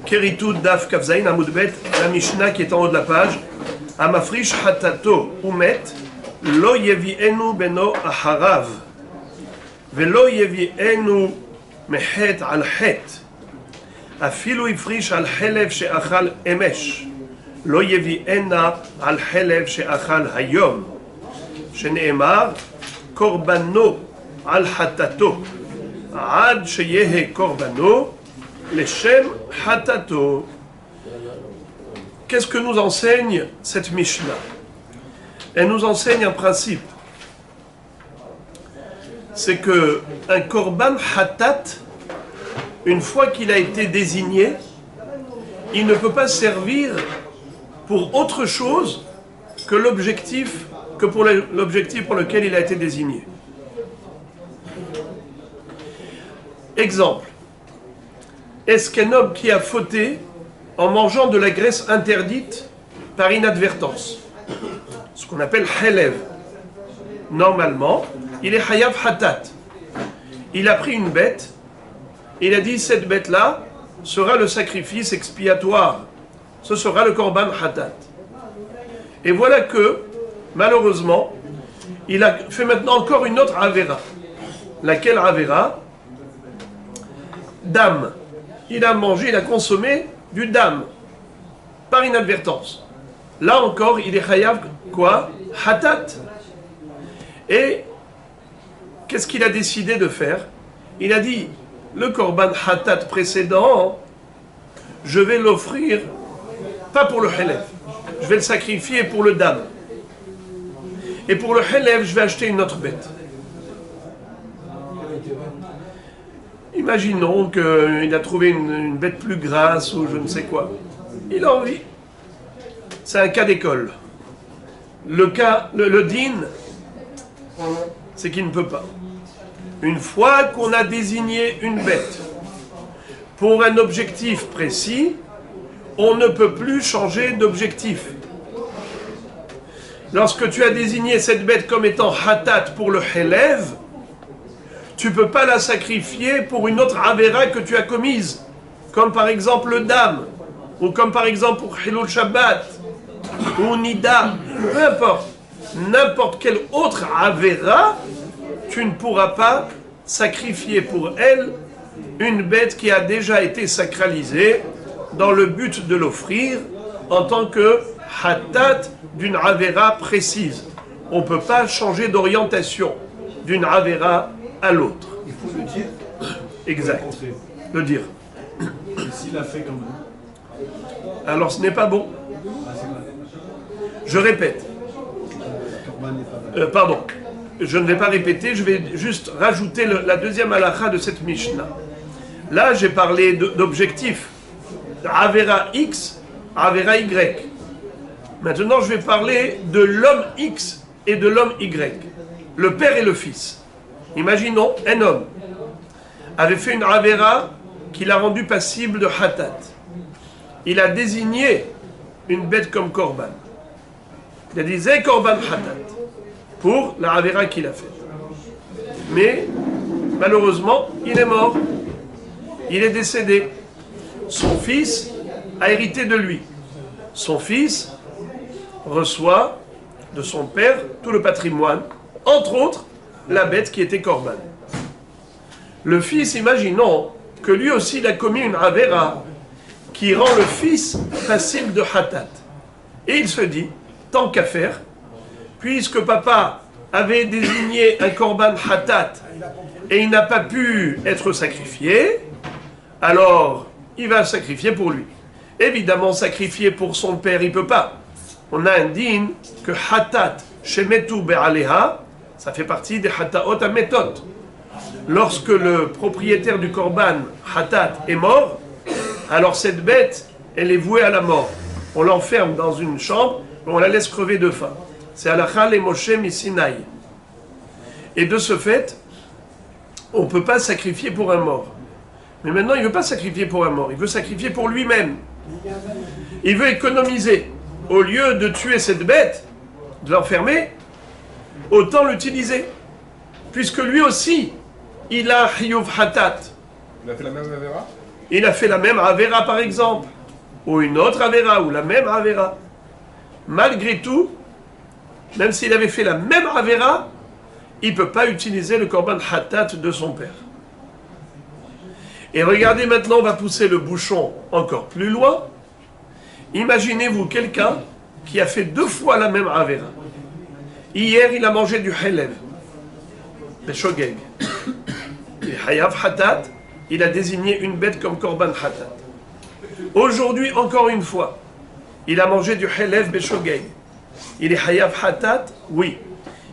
Keritud Daf Kavzaïn Amoudbet, la Mishnah qui est en haut de la page. Amafrish hatato umet, lo yevienu beno aharav, velo yevienu mehet al het, afilu ifrish al helev she'achal emesh, lo yeviena al helev she'achal hayom, shene'emar korbano al hatato, ad sheyehe korbano, leshem hatato. Qu'est-ce que nous enseigne cette Mishnah? Elle nous enseigne un principe. C'est que un korban hatat, une fois qu'il a été désigné, il ne peut pas servir pour autre chose que l'objectif, que pour l'objectif pour lequel il a été désigné. Exemple. Est-ce qu'un homme qui a fauté en mangeant de la graisse interdite par inadvertance, ce qu'on appelle helev, normalement, il est hayav hatat. Il a pris une bête, il a dit cette bête-là sera le sacrifice expiatoire, ce sera le korban hatat. Et voilà que, malheureusement, il a fait maintenant encore une autre avera. Laquelle avera? Dam. Il a mangé, il a consommé du dam, par inadvertance. Là encore, il est chayav, quoi? Hatat. Et qu'est-ce qu'il a décidé de faire? Il a dit, le korban hatat précédent, je vais l'offrir, pas pour le helev, je vais le sacrifier pour le dam. Et pour le helev, je vais acheter une autre bête. Imaginons qu'il a trouvé une bête plus grasse ou je ne sais quoi. Il a envie. C'est un cas d'école. Le din, c'est qu'il ne peut pas. Une fois qu'on a désigné une bête pour un objectif précis, on ne peut plus changer d'objectif. Lorsque tu as désigné cette bête comme étant hatat pour le helev, tu ne peux pas la sacrifier pour une autre avéra que tu as commise, comme par exemple le dam, ou comme par exemple pour Hilul Shabbat, ou Nida, peu importe. N'importe quelle autre avéra, tu ne pourras pas sacrifier pour elle une bête qui a déjà été sacralisée dans le but de l'offrir en tant que hatat d'une avéra précise. On ne peut pas changer d'orientation d'une avéra à l'autre. Il faut le dire. Exact. Le dire. Et s'il a fait comme vous? Alors ce n'est pas bon. Je répète. Pardon. Je ne vais pas répéter, je vais juste rajouter la deuxième halakha de cette Mishnah. Là, j'ai parlé d'objectif. Avera X, Avera Y. Maintenant, je vais parler de l'homme X et de l'homme Y. Le père et le fils. Imaginons, un homme avait fait une avera qui l'a rendu passible de hatat. Il a désigné une bête comme korban. Il a dit zé korban hatat pour la avera qu'il a faite. Mais malheureusement, il est mort. Il est décédé. Son fils a hérité de lui. Son fils reçoit de son père tout le patrimoine, entre autres la bête qui était korban. Le fils, imaginons que lui aussi il a commis une avera qui rend le fils passible de hatat. Et il se dit, tant qu'à faire, puisque papa avait désigné un korban hatat et il n'a pas pu être sacrifié, alors il va sacrifier pour lui. Évidemment, sacrifier pour son père, il ne peut pas. On a un din que hatat shemetu be'aleha, ça fait partie des hataot ametot. Lorsque le propriétaire du korban hatat est mort, alors cette bête, elle est vouée à la mort. On l'enferme dans une chambre, on la laisse crever de faim. C'est halakha le Moshe Misinaï. Et de ce fait, on ne peut pas sacrifier pour un mort. Mais maintenant, il ne veut pas sacrifier pour un mort, il veut sacrifier pour lui-même. Il veut économiser. Au lieu de tuer cette bête, de l'enfermer, autant l'utiliser. Puisque lui aussi, il a Hiyuv Hatat. Il a fait la même avera? il a fait la même Avera par exemple, ou une autre Avera, ou la même Avera. Malgré tout, même s'il avait fait la même Avera, il ne peut pas utiliser le Korban Hatat de son père. Et regardez maintenant, on va pousser le bouchon encore plus loin. Imaginez-vous quelqu'un qui a fait 2 fois la même Avera. Hier, il a mangé du Helev, Beshogeg. Et Hayav Hatat, il a désigné une bête comme Korban Hatat. Aujourd'hui, encore une fois, il a mangé du Helev Beshogeg. Il est Hayav Hatat, oui.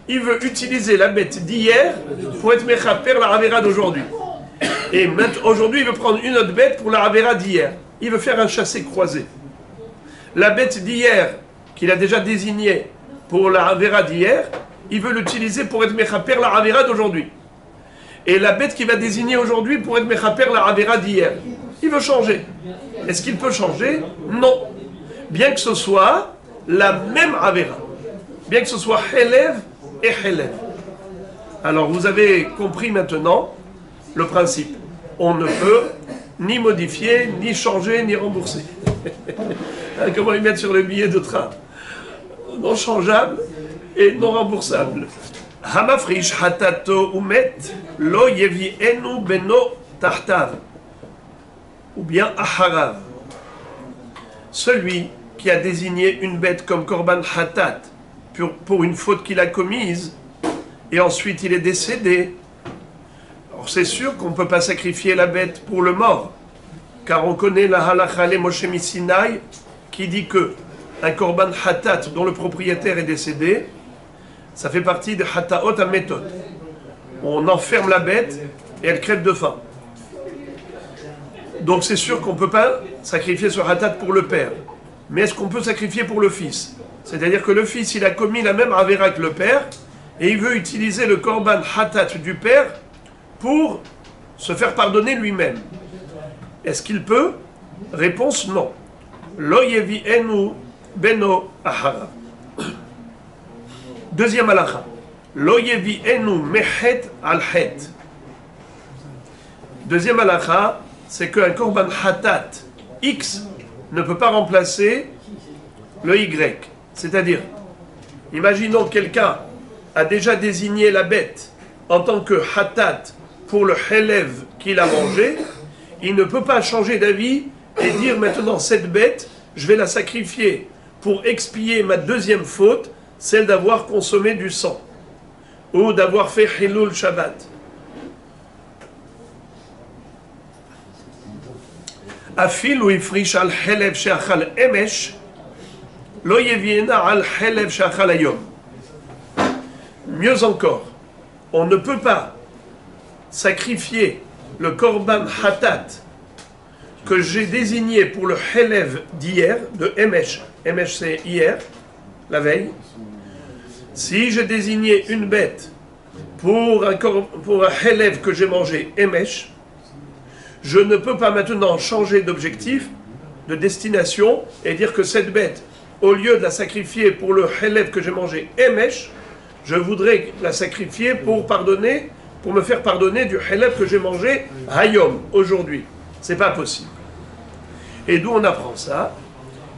Il veut utiliser la bête d'hier pour être Mechaper la Avera d'aujourd'hui. Et aujourd'hui, il veut prendre une autre bête pour la Avera d'hier. Il veut faire un chassé croisé. La bête d'hier, qu'il a déjà désignée pour la Avera d'hier, il veut l'utiliser pour être Mechaper la Avera d'aujourd'hui. Et la bête qu'il va désigner aujourd'hui pour être Mechaper la Avera d'hier, il veut changer. Est-ce qu'il peut changer? Non. Bien que ce soit la même Avera. Bien que ce soit Helev et Helev. Alors vous avez compris maintenant le principe. On ne peut ni modifier, ni changer, ni rembourser. Comment ils mettent sur le billet de train? Non changeable et non remboursable. Hamafrish hatato umet lo yevienu beno tahtav. Ou bien aharav. Celui qui a désigné une bête comme korban hatat pour une faute qu'il a commise, et ensuite il est décédé. Alors c'est sûr qu'on ne peut pas sacrifier la bête pour le mort, car on connaît la halacha le Moshe Misinaï qui dit que un korban hatat dont le propriétaire est décédé, ça fait partie de hataot à méthode. On enferme la bête et elle crève de faim. Donc c'est sûr qu'on ne peut pas sacrifier ce hatat pour le père. Mais est-ce qu'on peut sacrifier pour le fils? C'est-à-dire que le fils, il a commis la même avera que le père, et il veut utiliser le korban hatat du père pour se faire pardonner lui-même. Est-ce qu'il peut? Réponse non. Lo yevienu beno ahara. Deuxième halakha. Lo yevienu mehet al het. Deuxième halakha, c'est qu'un korban hatat X ne peut pas remplacer le Y. C'est-à-dire, imaginons quelqu'un a déjà désigné la bête en tant que hatat pour le helev qu'il a mangé, il ne peut pas changer d'avis et dire maintenant cette bête, je vais la sacrifier pour expier ma deuxième faute, celle d'avoir consommé du sang ou d'avoir fait Hilul Shabbat. Afil ou ifrish al helev she'achal emesh lo yeviena al helev she'achal hayom. Mieux encore, on ne peut pas sacrifier le korban hatat que j'ai désigné pour le helev d'hier, de emesh. Emesh c'est hier, la veille. Si j'ai désigné une bête pour un helev que j'ai mangé emesh, je ne peux pas maintenant changer d'objectif, de destination, et dire que cette bête, au lieu de la sacrifier pour le helev que j'ai mangé emesh, je voudrais la sacrifier pour me faire pardonner du helev que j'ai mangé hayom, aujourd'hui. C'est pas possible. Et d'où on apprend ça?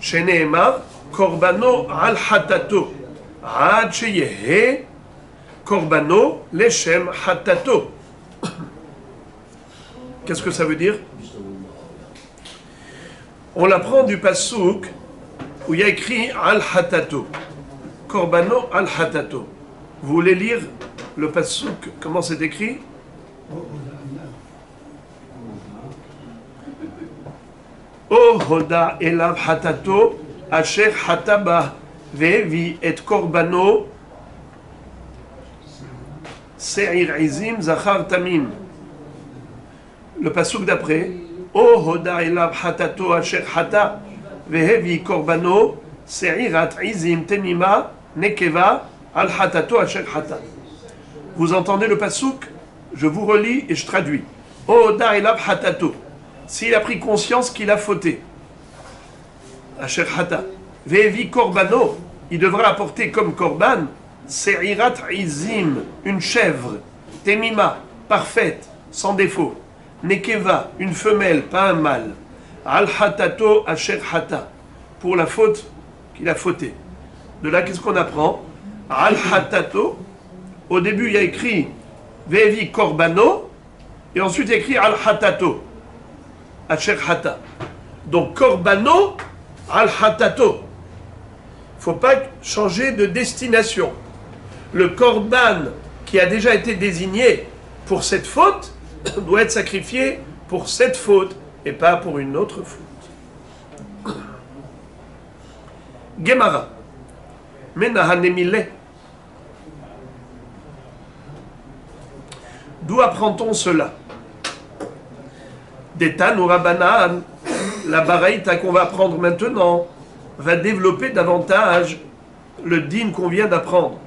Chez Nehemar, korbano al hatato, ad sheyehe korbano leshem hatato. Qu'est-ce que ça veut dire? On l'apprend du passouk où il y a écrit al-hatato. Korbano al-hatato. Vous voulez lire le passouk? Comment c'est écrit? O hoda elav hatato asher hataba vevi et korbano se'ir izim zachar tamim. Le passouk d'après, O hoda elav hatato asher hata vehevi korbano se'irat izim tenima nekeva al hatato asher hata. Vous entendez le passouk? Je vous relis et je traduis. O hoda elav hatato. S'il a pris conscience qu'il a fauté, asher hata vehevi korbano, il devra apporter comme korban se'irat izim, une chèvre, temima, parfaite, sans défaut. nekeva, une femelle, pas un mâle, al hatato asher hata, pour la faute qu'il a fauté. De là, qu'est-ce qu'on apprend? Al hatato, au début il y a écrit vevi korbano, et ensuite il y a écrit al hatato, asher hata. Donc korbano, al hatato. Il ne faut pas changer de destination. Le korban qui a déjà été désigné pour cette faute doit être sacrifié pour cette faute et pas pour une autre faute. Gemara. Menahanemile. D'où apprend-on cela? D'Etan ou Rabbanan, la baraïta qu'on va apprendre maintenant va développer davantage le din qu'on vient d'apprendre.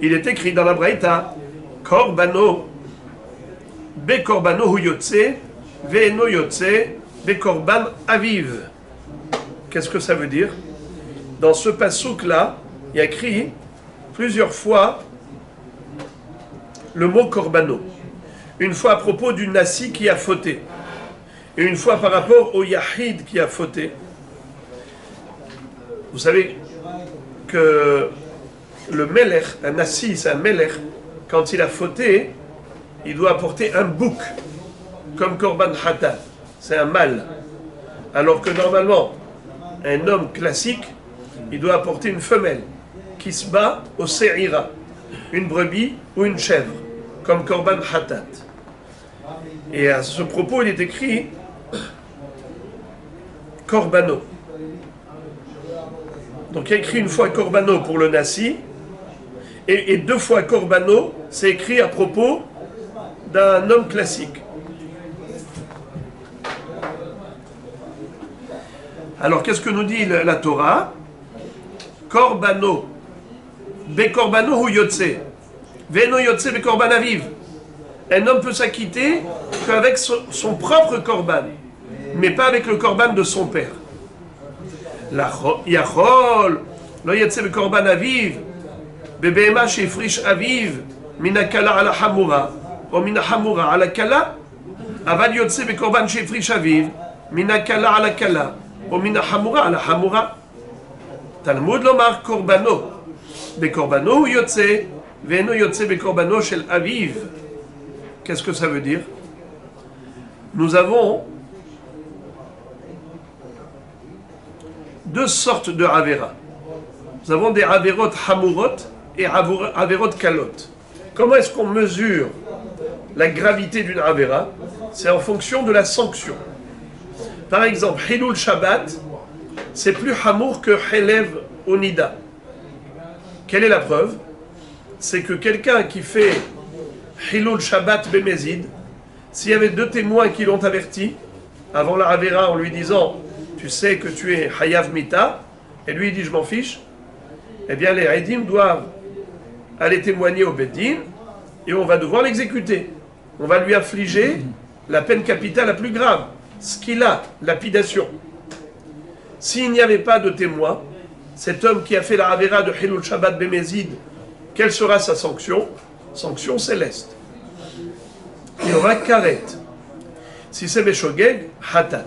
Il est écrit dans la baraïta Korbano, Be Korbano hu yotse, Ve'eno yotse, Be Korban aviv. Qu'est-ce que ça veut dire? Dans ce passouk-là, il y a écrit plusieurs fois le mot Korbano. Une fois à propos du Nasi qui a fauté, et une fois par rapport au Yahid qui a fauté. Vous savez que le Melech, un Nasi, c'est un Melech, quand il a fauté, il doit apporter un bouc, comme Korban Hatat, c'est un mâle. Alors que normalement, un homme classique, il doit apporter une femelle qui se bat au Se'ira, une brebis ou une chèvre, comme Korban Hatat. Et à ce propos, il est écrit Korbano. Donc il y a écrit une fois Korbano pour le Nasi, et deux fois Korbano, c'est écrit à propos d'un homme classique. Alors qu'est-ce que nous dit la Torah? Korbano, be korbano hu yotse, ve'eno yotse be korban aviv. Un homme peut s'acquitter qu'avec son propre korban, mais pas avec le korban de son père. Yachol, lo yotse be korban aviv, be behema shefrish aviv, mina kala ala hamura, ou mina hamura ala kala, aval yotse be korban shefrish aviv, mina kala ala kala, ou mina hamura ala hamura. Talmud lomar korbano, be korbano hu yotse, ve'eno yotse be korbano shel aviv. Qu'est-ce que ça veut dire? Nous avons deux sortes de Avera. Nous avons des Averot Hamurot et Averot Kalot. Comment est-ce qu'on mesure la gravité d'une Avera? C'est en fonction de la sanction. Par exemple, Hilul Shabbat, c'est plus Hamour que Helev Onida. Quelle est la preuve? C'est que quelqu'un qui fait Hilul Shabbat Bemezid, s'il y avait deux témoins qui l'ont averti avant la Avera en lui disant tu sais que tu es Hayav Mita, et lui il dit je m'en fiche, eh bien les Haïdim doivent aller témoigner au Beddin et on va devoir l'exécuter. On va lui infliger la peine capitale la plus grave, skila, lapidation. S'il n'y avait pas de témoin, cet homme qui a fait la Avera de Hilul Shabbat Bemezid, quelle sera sa sanction? Sanction céleste. Il y aura karet. Si c'est Meshogeg, hatat.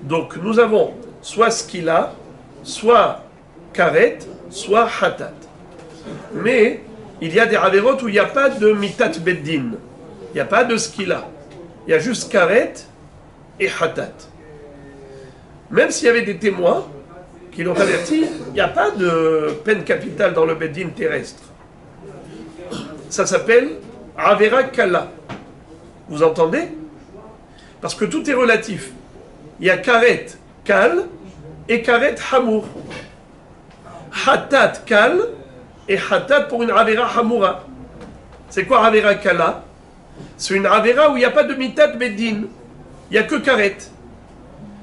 Donc nous avons soit skila, soit karet, soit hatat. Mais il y a des averot où il n'y a pas de mitat beddin. Il n'y a pas de skila. Il y a juste karet et hatat. Même s'il y avait des témoins qui l'ont averti, il n'y a pas de peine capitale dans le beddin terrestre. Ça s'appelle Avera Kala. Vous entendez? Parce que tout est relatif. Il y a Karet Kal et Karet Hamour. Hatat Kal et Hatat pour une Avera Hamoura. C'est quoi Avera Kala? C'est une Avera où il n'y a pas de Mitat Beddin. Il n'y a que Karet.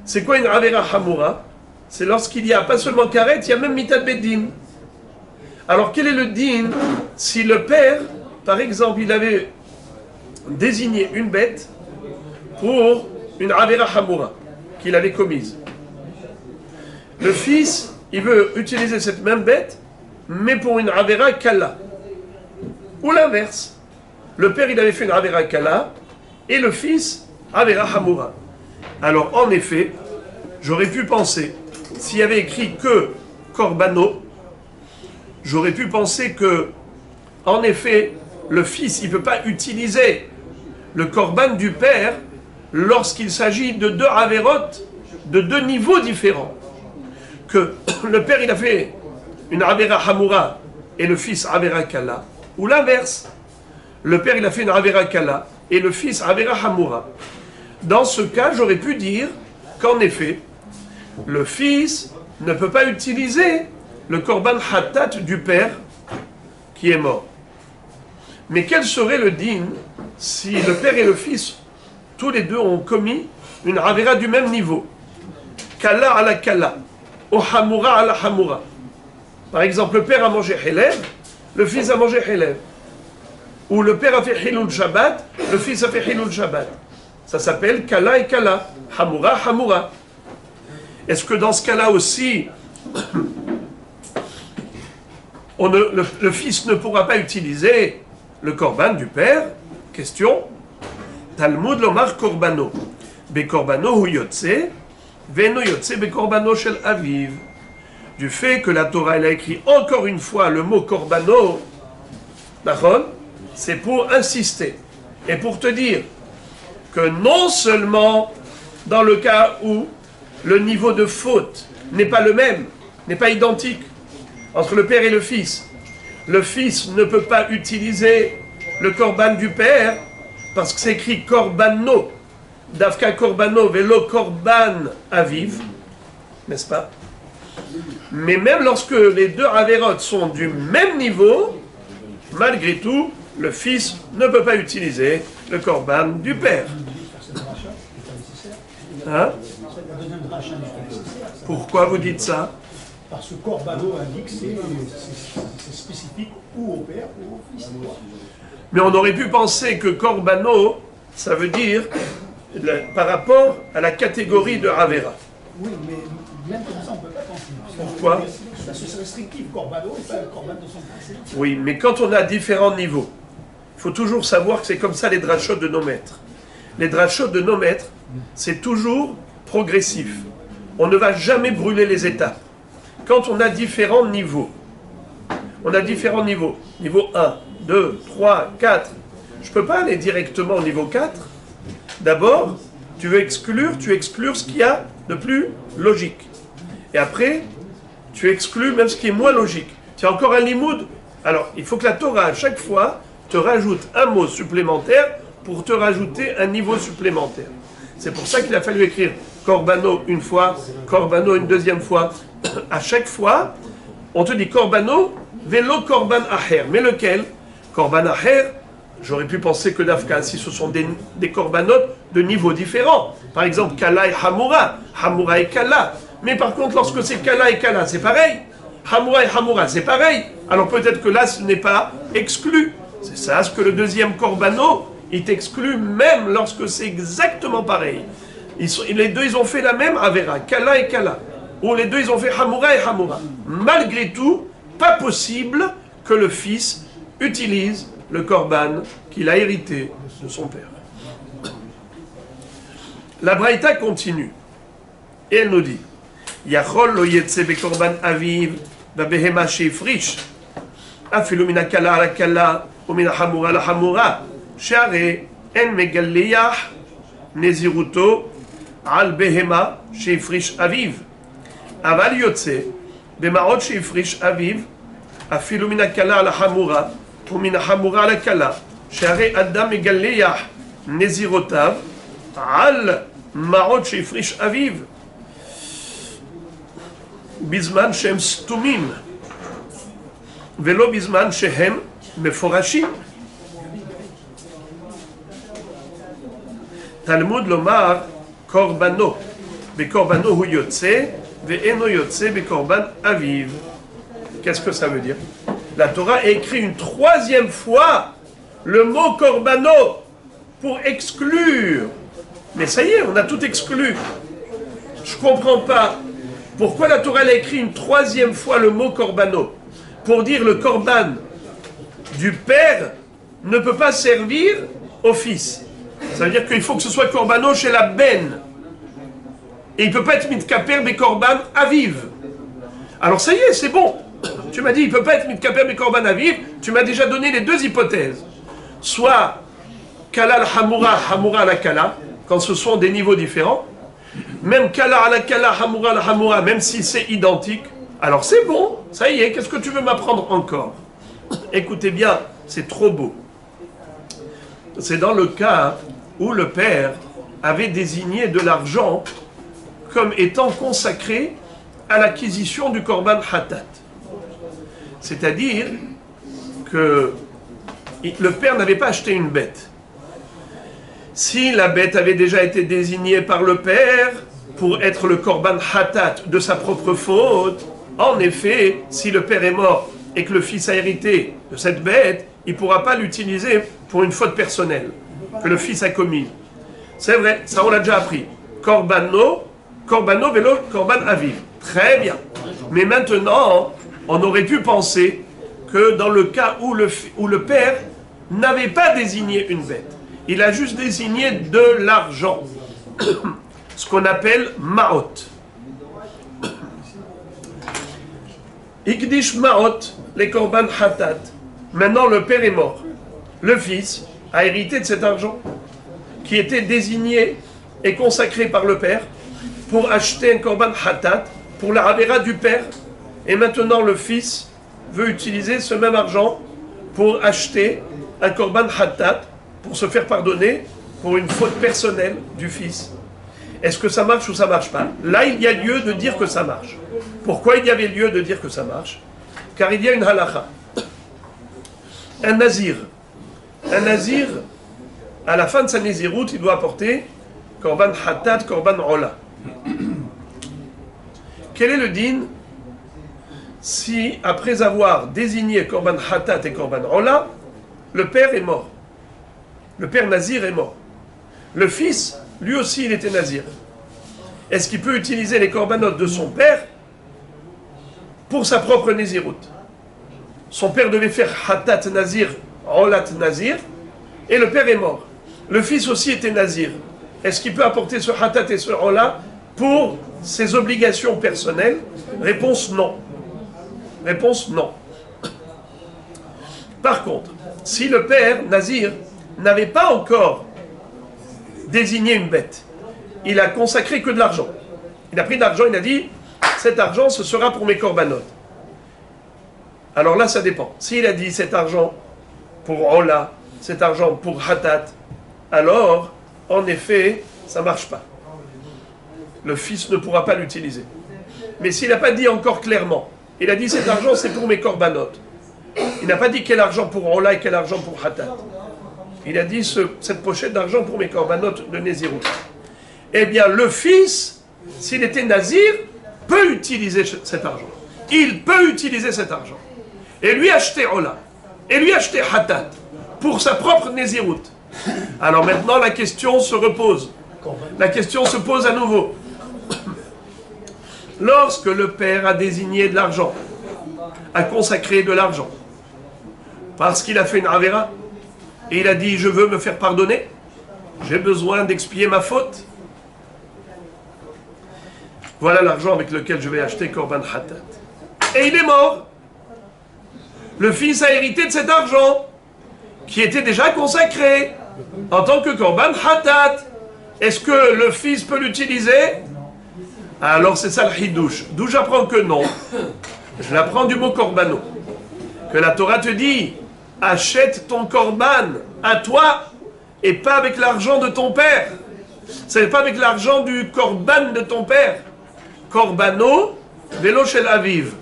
C'est quoi une Avera Hamoura? C'est lorsqu'il n'y a pas seulement Karet, il y a même Mitat Beddin. Alors quel est le din si le père, par exemple, il avait désigné une bête pour une Avera Hamoura qu'il avait commise. Le fils, il veut utiliser cette même bête, mais pour une Avera Kala. Ou l'inverse. Le père, il avait fait une Avera Kala, et le fils Avera Hamura. Alors en effet, j'aurais pu penser, s'il y avait écrit que Korbano, j'aurais pu penser que, en effet, le fils, il ne peut pas utiliser le Korban du père lorsqu'il s'agit de deux Averot, de deux niveaux différents. Que le père, il a fait une Avera Hamura et le fils Avera Kala, ou l'inverse. Le père, il a fait une Avera Kala et le fils Avera Hamura. Dans ce cas, j'aurais pu dire qu'en effet, le fils ne peut pas utiliser le Korban Hatat du père qui est mort. Mais quel serait le din si le père et le fils, tous les deux ont commis une Avera du même niveau? Kala ala Kala, ou Hamura ala Hamura. Par exemple, le père a mangé Helev, le fils a mangé Helev. Ou le père a fait Hilul Shabbat, le fils a fait Hilul Shabbat. Ça s'appelle Kala et Kala, Hamura, Hamura. Est-ce que dans ce cas-là aussi, le fils ne pourra pas utiliser le korban du père? Question. Talmud lomar korbano. Be korbano hu yotse, veno yotse be korbano shel aviv. Du fait que la Torah elle a écrit encore une fois le mot korbano, d'accord, c'est pour insister et pour te dire que non seulement dans le cas où le niveau de faute n'est pas le même, n'est pas identique entre le père et le fils ne peut pas utiliser le korban du père parce que c'est écrit korbano, dafka korbano velo korban aviv, n'est-ce pas? Mais même lorsque les deux avérotes sont du même niveau, malgré tout, le fils ne peut pas utiliser le korban du père. Hein? Pourquoi vous dites ça? Parce que Korbano indique que c'est spécifique ou au père ou au fils. Mais on aurait pu penser que Korbano, ça veut dire par rapport à la catégorie de Avera. Oui, mais même comme ça, on ne peut pas penser. Pourquoi? Parce que c'est restrictif, Korbano, et pas le Korban de son passé. Oui, mais quand on a différents niveaux, il faut toujours savoir que c'est comme ça les drachot de nos maîtres. Les drachot de nos maîtres, c'est toujours progressif. On ne va jamais brûler les étapes. Quand on a différents niveaux, niveau 1, 2, 3, 4, je ne peux pas aller directement au niveau 4. D'abord, tu exclures ce qu'il y a de plus logique. Et après, tu exclus même ce qui est moins logique. Tu as encore un limoud. Alors, il faut que la Torah, à chaque fois, te rajoute un mot supplémentaire pour te rajouter un niveau supplémentaire. C'est pour ça qu'il a fallu écrire Korbano une fois, Korbano une deuxième fois. À chaque fois, on te dit Korbano, Velo Korban Aher. Mais lequel? Korban Aher, j'aurais pu penser que Dafka, si ce sont des Korbanot de niveaux différents. Par exemple, Kala et Hamura. Hamura et Kala. Mais par contre, lorsque c'est Kala et Kala, c'est pareil. Hamura et Hamura, c'est pareil. Alors peut-être que là, ce n'est pas exclu. C'est ça ce que le deuxième Korbano, il t'exclut même lorsque c'est exactement pareil. Les deux, ils ont fait la même Avera, Kala et Kala. Ou les deux, ils ont fait Hamura et Hamura. Malgré tout, pas possible que le fils utilise le Korban qu'il a hérité de son père. La Braïta continue. Et elle nous dit, Yachol lo yetse be Korban aviv, va behema shefrish, afilu mina kala ala kala, ou mina hamura ala hamura, share en megaleyah, neziruto, al behema shefrish aviv. Aval yotse, bemaot shefrish aviv, afilu mina kala ala hamura, ou mina hamura ala kala, share adam megaleyah, nezirotav, al maot shefrish aviv. בזמן שהם סתומים ולא בזמן שהם מפורשים. תלמוד לומר קורבנו, בקורבנו הוא יוצא ואינו יוצא בקורבן אביו. Qu'est-ce que ça veut dire? La Torah a écrit une troisième fois le mot korbano pour exclure. Mais ça y est, on a tout exclu. Je comprends pas. Pourquoi la Torah a écrit une troisième fois le mot korbano? Pour dire le korban du père ne peut pas servir au fils. Ça veut dire qu'il faut que ce soit Korbano chez la Ben. Et il ne peut pas être Mitkaper mais Korban Aviv. Alors ça y est, c'est bon. Tu m'as dit, il ne peut pas être Mitkaper mais Korban Aviv. Tu m'as déjà donné les deux hypothèses. Soit Kala al-Hamura, Hamura al-Kala, quand ce sont des niveaux différents. Même Kala al-Kala, Hamura al-Hamura, même si c'est identique. Alors c'est bon, ça y est, qu'est-ce que tu veux m'apprendre encore? Écoutez bien, c'est trop beau. C'est dans le cas où le père avait désigné de l'argent comme étant consacré à l'acquisition du Korban Hatat. C'est-à-dire que le père n'avait pas acheté une bête. Si la bête avait déjà été désignée par le père pour être le Korban Hatat de sa propre faute, en effet, si le père est mort et que le fils a hérité de cette bête, il ne pourra pas l'utiliser pour une faute personnelle que le fils a commise. C'est vrai, ça on l'a déjà appris. Korbano vélo, Korban Aviv. Très bien. Mais maintenant, on aurait pu penser que dans le cas où le père n'avait pas désigné une bête, il a juste désigné de l'argent, ce qu'on appelle Ma'ot. Ikdish Ma'ot, les Korban Hatat. Maintenant, le père est mort. Le fils a hérité de cet argent qui était désigné et consacré par le père pour acheter un Korban Hatat pour la Avera du père. Et maintenant, le fils veut utiliser ce même argent pour acheter un Korban Hatat pour se faire pardonner pour une faute personnelle du fils. Est-ce que ça marche ou ça marche pas? Là, il y a lieu de dire que ça marche. Pourquoi il y avait lieu de dire que ça marche? Car il y a une halakha. Un nazir, à la fin de sa naziroute, il doit apporter Korban Hatat, Korban Ola. Quel est le din si, après avoir désigné Korban Hatat et Korban Ola, le père est mort? Le père nazir est mort. Le fils, lui aussi, il était nazir. Est-ce qu'il peut utiliser les corbanotes de son père pour sa propre naziroute? Son père devait faire Hatat Nazir, Olat Nazir, et le père est mort. Le fils aussi était nazir. Est-ce qu'il peut apporter ce Hatat et ce Ola pour ses obligations personnelles? Réponse non. Réponse non. Par contre, si le père nazir n'avait pas encore désigné une bête, il a consacré que de l'argent. Il a pris de l'argent, il a dit, cet argent, ce sera pour mes corbanotes. Alors là, ça dépend. S'il a dit cet argent pour Ola, cet argent pour Hatat, alors, en effet, ça ne marche pas. Le fils ne pourra pas l'utiliser. Mais s'il n'a pas dit encore clairement, il a dit cet argent, c'est pour mes corbanotes. Il n'a pas dit quel argent pour Ola et quel argent pour Hatat. Il a dit cette pochette d'argent pour mes corbanotes de Nézirut. Eh bien, le fils, s'il était nazir, peut utiliser cet argent. Il peut utiliser cet argent. Et lui acheter Ola, et lui acheter Hatat, pour sa propre Nézirut. Alors maintenant, la question se repose. La question se pose à nouveau. Lorsque le père a désigné de l'argent, a consacré de l'argent, parce qu'il a fait une Avera, et il a dit, je veux me faire pardonner, j'ai besoin d'expier ma faute. Voilà l'argent avec lequel je vais acheter Korban Hatat. Et il est mort. Le fils a hérité de cet argent, qui était déjà consacré en tant que Korban Hatat. Est-ce que le fils peut l'utiliser? Alors c'est ça le hidouche. D'où j'apprends que non. Je l'apprends du mot Korbano. Que la Torah te dit, achète ton Korban à toi et pas avec l'argent de ton père. C'est pas avec l'argent du Korban de ton père. Korbano, vélo shel Aviv.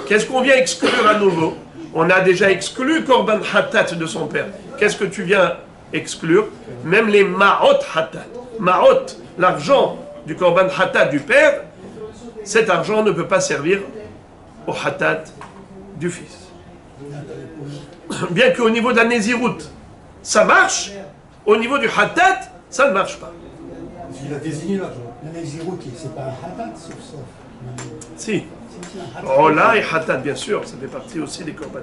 Qu'est-ce qu'on vient exclure à nouveau? On a déjà exclu Korban Hatat de son père. Qu'est-ce que tu viens exclure? Même les Ma'ot Hatat. Ma'ot, l'argent du Korban Hatat du père, cet argent ne peut pas servir au Hatat du fils. Bien qu'au niveau de la Nézirut, ça marche, au niveau du Hatat, ça ne marche pas. Il a désigné l'argent. La Nézirut, c'est pas un Hatat, sauf ça. Si. Ola et Hatat, bien sûr, ça fait partie aussi des Korban.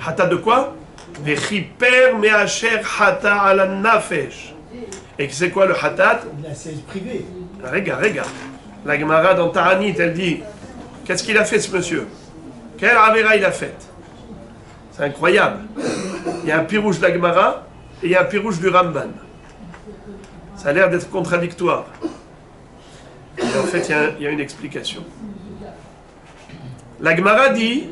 Hata de quoi? Vechiper me'asher hata ala nafesh. Et c'est quoi le hatat? La siège privée. Regarde. La Gemara dans Ta'anit, elle dit, qu'est-ce qu'il a fait ce monsieur? Quelle Avera il a fait? C'est incroyable. Il y a un pirouche de la Gemara et il y a un pirouche du Ramban. Ça a l'air d'être contradictoire. Et en fait, il y a une explication. La Gemara dit,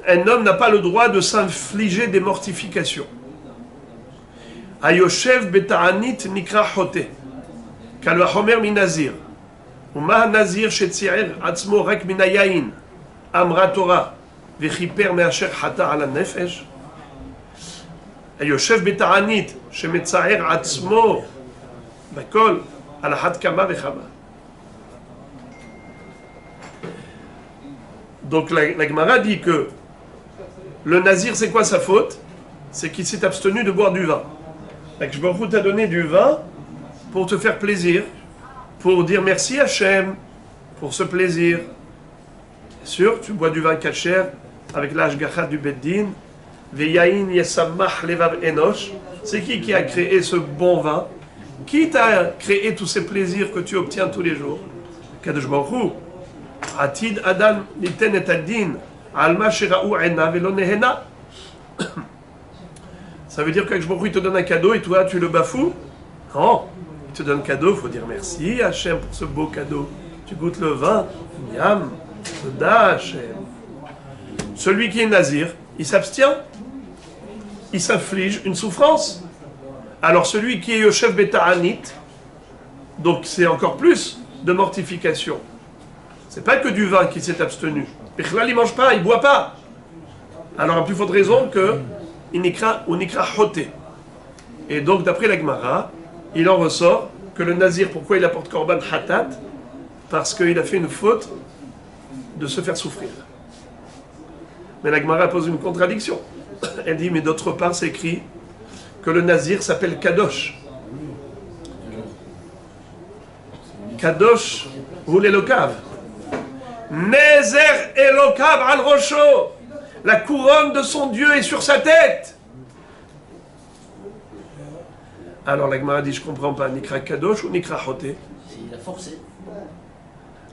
un homme n'a pas le droit de s'infliger des mortifications. Ayoshev beta'anit nikra chote. Kal vachomer minazir. Uma nazir shetzir atzmo rak minayain. Amra Torah. Vechiper me'asher hata ala nefesh. Ayoshev beta'anit shemetzaer atzmo. Bakol. Ala had kama vechama. Donc la Gemara dit que le nazir, c'est quoi sa faute? C'est qu'il s'est abstenu de boire du vin. Je me t'a donné du vin pour te faire plaisir, pour dire merci Hachem, pour ce plaisir. Bien sûr, tu bois du vin kasher avec l'ashgacha du Beddin. Veyain yesamach levav enosh. C'est qui a créé ce bon vin? Qui t'a créé tous ces plaisirs que tu obtiens tous les jours? Kadosh Baruch Hu. Atid Adam niten et adin alma shira'u ena velo nehena. Ça veut dire que Baruch Hu, il te donne un cadeau et toi tu le bafoues? Non, il te donne un cadeau, il faut dire merci Hachem pour ce beau cadeau. Tu goûtes le vin, Yam, Toda Hachem. Celui qui est nazir, il s'abstient, il s'inflige une souffrance. Alors celui qui est Yoshev Beta'anit, donc c'est encore plus de mortification. C'est pas que du vin qui s'est abstenu. Bichlal, il mange pas, il boit pas. Alors à plus forte raison que on nikra choté. Et donc d'après la Gemara, il en ressort que le nazir, pourquoi il apporte korban hatat? Parce qu'il a fait une faute de se faire souffrir. Mais la Gemara pose une contradiction. Elle dit, mais d'autre part, c'est écrit que le nazir s'appelle Kadosh. Kadosh ou l'Elokav. Nezer Elokav al Rosho. La couronne de son Dieu est sur sa tête. Alors la Gemara dit, je ne comprends pas, Nikra Kadosh ou Nikra Choté? Il a forcé.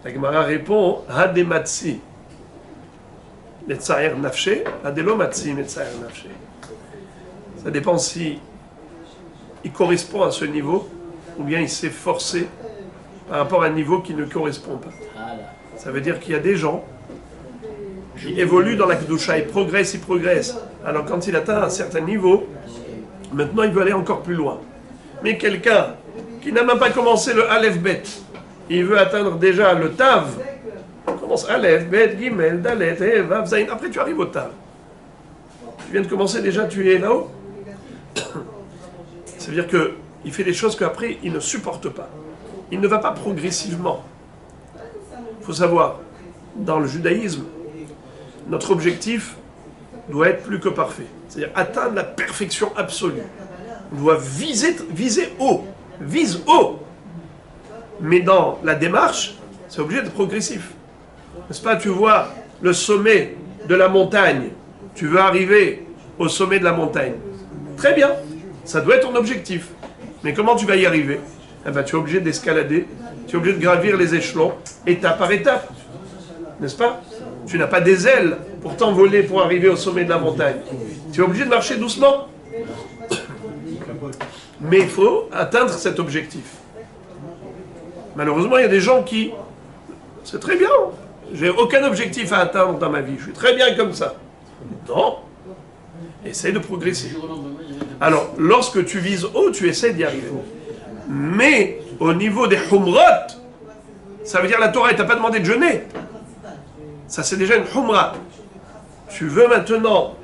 La Gemara répond, Hadematsi. Letzaer Nafshe, Hadelomatsi, Letzaer Nafshe. Ça dépend si il correspond à ce niveau ou bien il s'est forcé par rapport à un niveau qui ne correspond pas. Ça veut dire qu'il y a des gens qui évolue dans la Kedusha, il progresse. Alors quand il atteint un certain niveau, maintenant il veut aller encore plus loin. Mais quelqu'un qui n'a même pas commencé le Aleph Bet, il veut atteindre déjà le Tav, commence Aleph, Bet, Gimel, Dalet, Vav, Zayin, après tu arrives au Tav. Tu viens de commencer déjà, tu es là-haut. Ça veut dire qu'il fait des choses qu'après il ne supporte pas. Il ne va pas progressivement. Il faut savoir, dans le judaïsme, notre objectif doit être plus que parfait. C'est-à-dire atteindre la perfection absolue. On doit viser haut. Vise haut. Mais dans la démarche, c'est obligé d'être progressif. N'est-ce pas? Tu vois le sommet de la montagne. Tu veux arriver au sommet de la montagne. Très bien. Ça doit être ton objectif. Mais comment tu vas y arriver? Eh ben, tu es obligé d'escalader. Tu es obligé de gravir les échelons, étape par étape. N'est-ce pas? Tu n'as pas des ailes pour t'envoler pour arriver au sommet de la montagne. Tu es obligé de marcher doucement. Mais il faut atteindre cet objectif. Malheureusement, il y a des gens qui... C'est très bien. J'ai aucun objectif à atteindre dans ma vie. Je suis très bien comme ça. Non. Essaye de progresser. Alors, lorsque tu vises haut, tu essaies d'y arriver. Mais au niveau des humrot, ça veut dire la Torah, elle t'a pas demandé de jeûner. Ça, c'est déjà une humra. Tu veux maintenant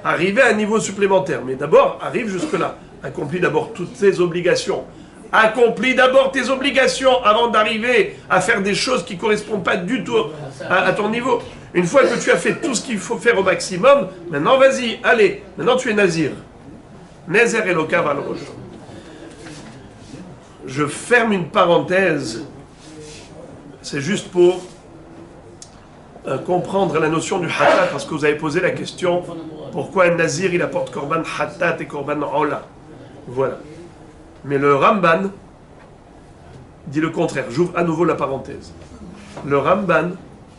arriver à un niveau supplémentaire. Mais d'abord, arrive jusque-là. Accomplis d'abord toutes tes obligations. Accomplis d'abord tes obligations avant d'arriver à faire des choses qui ne correspondent pas du tout à ton niveau. Une fois que tu as fait tout ce qu'il faut faire au maximum, maintenant vas-y, allez. Maintenant tu es nazir. Nezer Elokav al Rosh. Je ferme une parenthèse. C'est juste pour comprendre la notion du hatat, parce que vous avez posé la question pourquoi un nazir il apporte korban hatat et korban ola. Voilà. Mais le Ramban dit le contraire. J'ouvre à nouveau la parenthèse. Le Ramban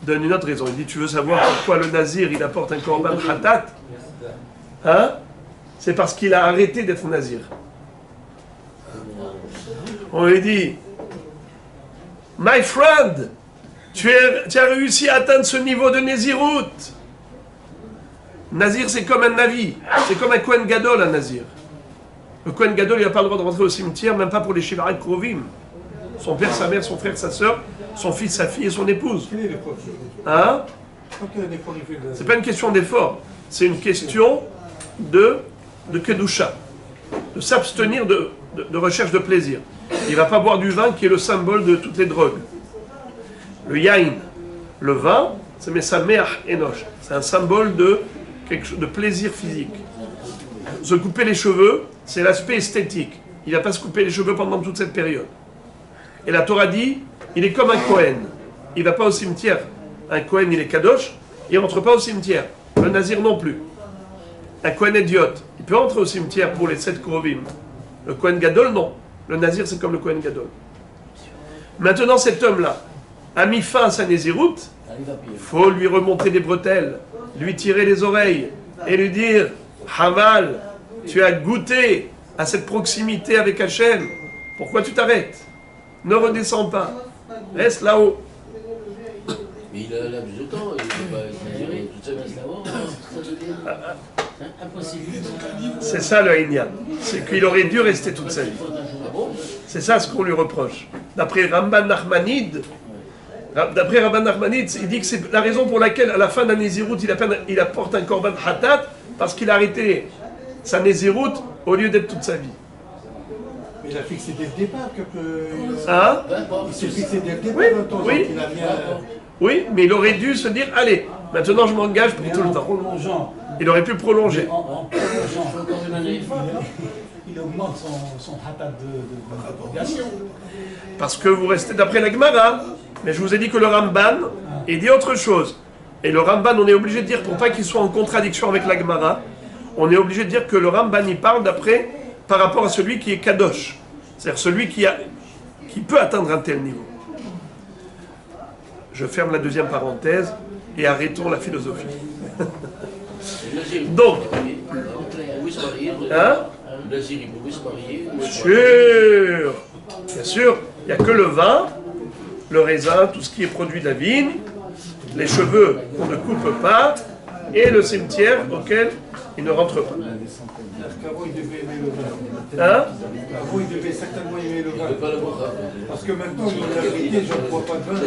donne une autre raison. Il dit tu veux savoir pourquoi le nazir il apporte un korban hatat? Hein? C'est parce qu'il a arrêté d'être nazir. On lui dit my friend, tu as réussi à atteindre ce niveau de Nézirut. Nazir, c'est comme un Navi. C'est comme un Kohen Gadol, un Nazir. Le Kohen Gadol, il n'a pas le droit de rentrer au cimetière, même pas pour les Shivarim Krovim. Son père, sa mère, son frère, sa soeur, son fils, sa fille et son épouse. Quel est l'effort? Hein? Quel est l'effort? C'est pas une question d'effort. C'est une question de Kedusha. De s'abstenir de recherche de plaisir. Il ne va pas boire du vin qui est le symbole de toutes les drogues. Le yain, le vin, c'est Mesameach Enoch. C'est un symbole de plaisir physique. Se couper les cheveux, c'est l'aspect esthétique. Il ne va pas se couper les cheveux pendant toute cette période. Et la Torah dit, il est comme un Kohen. Il ne va pas au cimetière. Un Kohen, il est Kadosh, il ne rentre pas au cimetière. Le Nazir non plus. Un Kohen idiot, il peut rentrer au cimetière pour les 7 Krovim. Le Kohen Gadol, non. Le Nazir, c'est comme le Kohen Gadol. Maintenant, cet homme-là a mis fin à sa Nézirut. Il faut lui remonter les bretelles, lui tirer les oreilles et lui dire Hamal, tu as goûté à cette proximité avec Hachem. Pourquoi tu t'arrêtes? Ne redescends pas. Reste là-haut. Mais il a plus de temps, il ne peut pas être naziré, tout ça reste là-haut. C'est impossible. C'est ça le Inyan. C'est qu'il aurait dû rester toute sa vie. C'est ça ce qu'on lui reproche. D'après Ramban Nachmanide, il dit que c'est la raison pour laquelle, à la fin d'un Nézirut, il apporte un korban hatat, parce qu'il a arrêté sa Nézirut au lieu d'être toute sa vie. Mais il a fixé dès le départ que. Hein? Il s'est fixé dès le départ. Oui, oui. Oui, mais il aurait dû se dire allez, maintenant je m'engage pour tout le temps. Prolongeant. Il aurait pu prolonger. En prolongeant. Il augmente son hatat d'obligation. Parce que vous restez d'après la Gemara. Mais je vous ai dit que le Ramban, il dit autre chose. Et le Ramban, on est obligé de dire, pour pas qu'il soit en contradiction avec la Gemara, on est obligé de dire que le Ramban, il parle d'après, par rapport à celui qui est Kadosh. C'est-à-dire celui qui peut atteindre un tel niveau. Je ferme la deuxième parenthèse et arrêtons la philosophie. Donc, hein? Sûr, bien sûr, il n'y a que le vin, le raisin, tout ce qui est produit de la vigne, les cheveux qu'on ne coupe pas, et le cimetière auquel il ne rentre pas. Qu'avant, il devait aimer le vin. Hein? Avant, il devait certainement aimer le vin. Parce que maintenant, il a vérité, je ne bois pas de vin.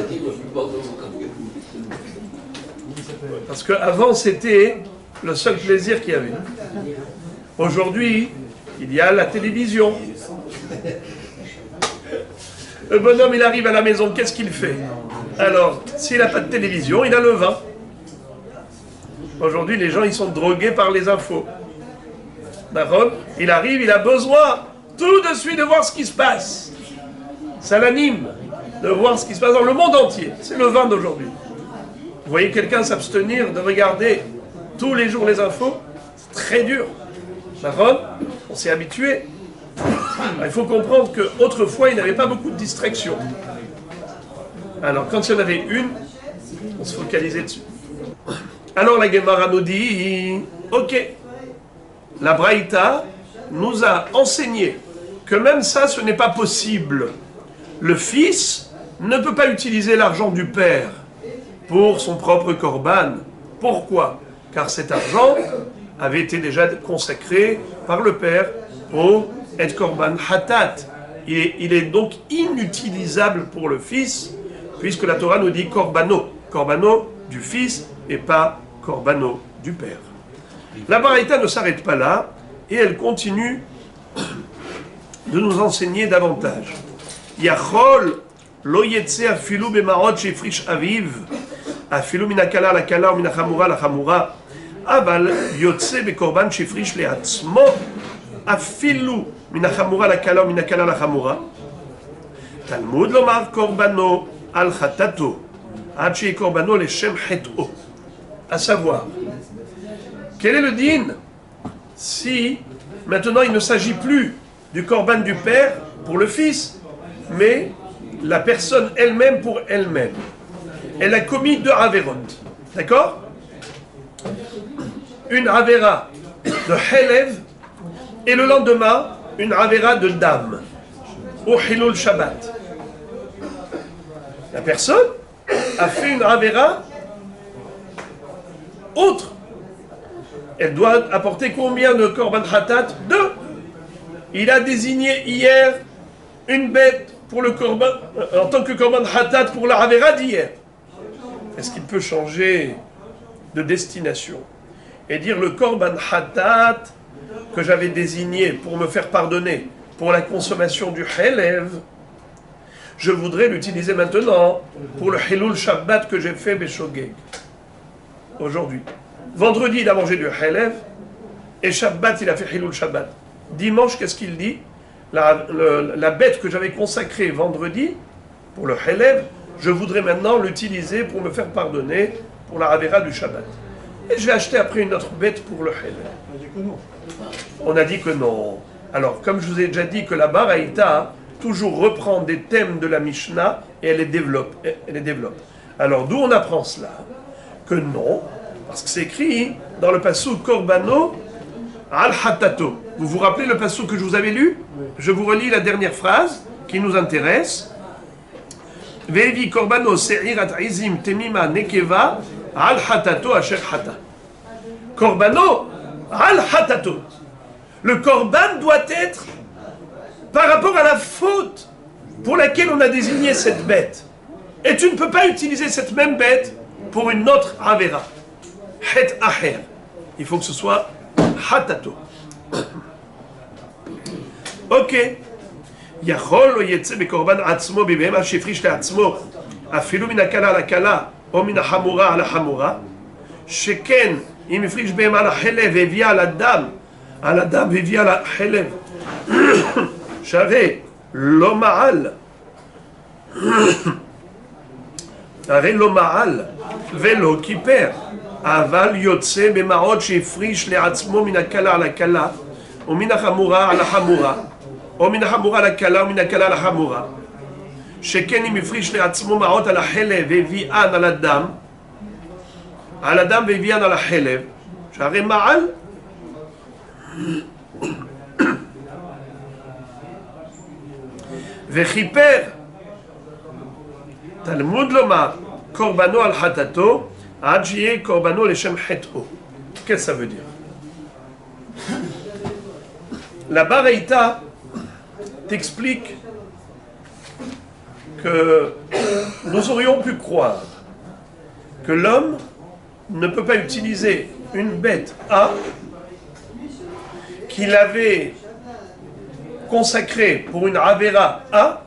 Parce qu'avant, c'était le seul plaisir qu'il y avait. Aujourd'hui, il y a la télévision. Le bonhomme, il arrive à la maison, qu'est-ce qu'il fait? Alors, s'il n'a pas de télévision, il a le vin. Aujourd'hui, les gens, ils sont drogués par les infos. D'accord? Il arrive, il a besoin tout de suite de voir ce qui se passe. Ça l'anime de voir ce qui se passe dans le monde entier. C'est le vin d'aujourd'hui. Vous voyez quelqu'un s'abstenir de regarder tous les jours les infos? C'est très dur. D'accord? On s'est habitué. Il faut comprendre qu'autrefois, il n'avait pas beaucoup de distractions. Alors, quand il y en avait une, on se focalisait dessus. Alors, la Gemara nous dit, ok, la Braïta nous a enseigné que même ça, ce n'est pas possible. Le fils ne peut pas utiliser l'argent du père pour son propre korban. Pourquoi? Car cet argent avait été déjà consacré par le père au et korban hatat. Il est donc inutilisable pour le fils, puisque la Torah nous dit korbano. Korbano du fils et pas korbano du père. La Baraïta ne s'arrête pas là, et elle continue de nous enseigner davantage. Yachol lo yetse afilu bemarot shefrish aviv, afilu minakala la kala ou minachamura la chamura, aval yotse bekorban shefrish leatzmo, afilu minachamura la kala ou minakala la chamura. Talmud lomar korbano al chatato, Hachi Korbano les Shem Het'o. À savoir, quel est le din si maintenant il ne s'agit plus du Korban du père pour le fils, mais la personne elle-même pour elle-même. Elle a commis 2 averot. D'accord? Une avera de Helev et le lendemain, une avera de dam. Au Hilul Shabbat. La personne a fait une avera autre. Elle doit apporter combien de Korban Hatat? 2. Il a désigné hier une bête pour le Korban, en tant que Korban Hatat pour la avera d'hier. Est-ce qu'il peut changer de destination et dire le Korban Hatat que j'avais désigné pour me faire pardonner pour la consommation du Helev, je voudrais l'utiliser maintenant pour le Hilul Shabbat que j'ai fait Beshogeg aujourd'hui. Vendredi, il a mangé du Helev et Shabbat, il a fait Hilul Shabbat. Dimanche, qu'est-ce qu'il dit? La bête que j'avais consacrée vendredi pour le Helev, je voudrais maintenant l'utiliser pour me faire pardonner pour la Avera du Shabbat. Et je vais acheter après une autre bête pour le Helev. On a dit que non. Alors, comme je vous ai déjà dit que la Baraïta toujours reprend des thèmes de la Mishnah et elle les développe. Alors, d'où on apprend cela? Que non, parce que c'est écrit dans le passouk Korbano al-Hatato. Vous vous rappelez le passouk que je vous avais lu? Je vous relis la dernière phrase qui nous intéresse. Vevi Korbano se'irat izim temima nekeva al-Hatato asher hata. Korbano al-Hatato. Le korban doit être par rapport à la faute pour laquelle on a désigné cette bête. Et tu ne peux pas utiliser cette même bête pour une autre avera. Het aher. Il faut que ce soit hatato. Ok. יכול לא יצא בקורבן עצמו בבהמה שהפריש לעצמו אפילו מן הקלה לקלה או מן החמורה על החמורה שכן אם הפריש בהמה לחלב והביאה על הדם והביאה לחלב שהרי לא מעל הרי לא מעל ולא כיפר אבל יוצא במעות שהפריש לעצמו מן הקלה על הקלה ומן החמורה על החמורה או מן החמורה לקלה ומן הקלה לחמורה שכן אם הפריש לעצמו מעות על החלב והביאן על הדם והביאן על החלב שהרי מעל וכיפר תלמוד לומר קורבנו על חטאתו עד שיהיה קורבנו לשם חטאו. Qu'est-ce que ça veut dire? La Baraïta t'explique que nous aurions pu croire que l'homme ne peut pas utiliser une bête A qu'il avait consacrée pour une Avera A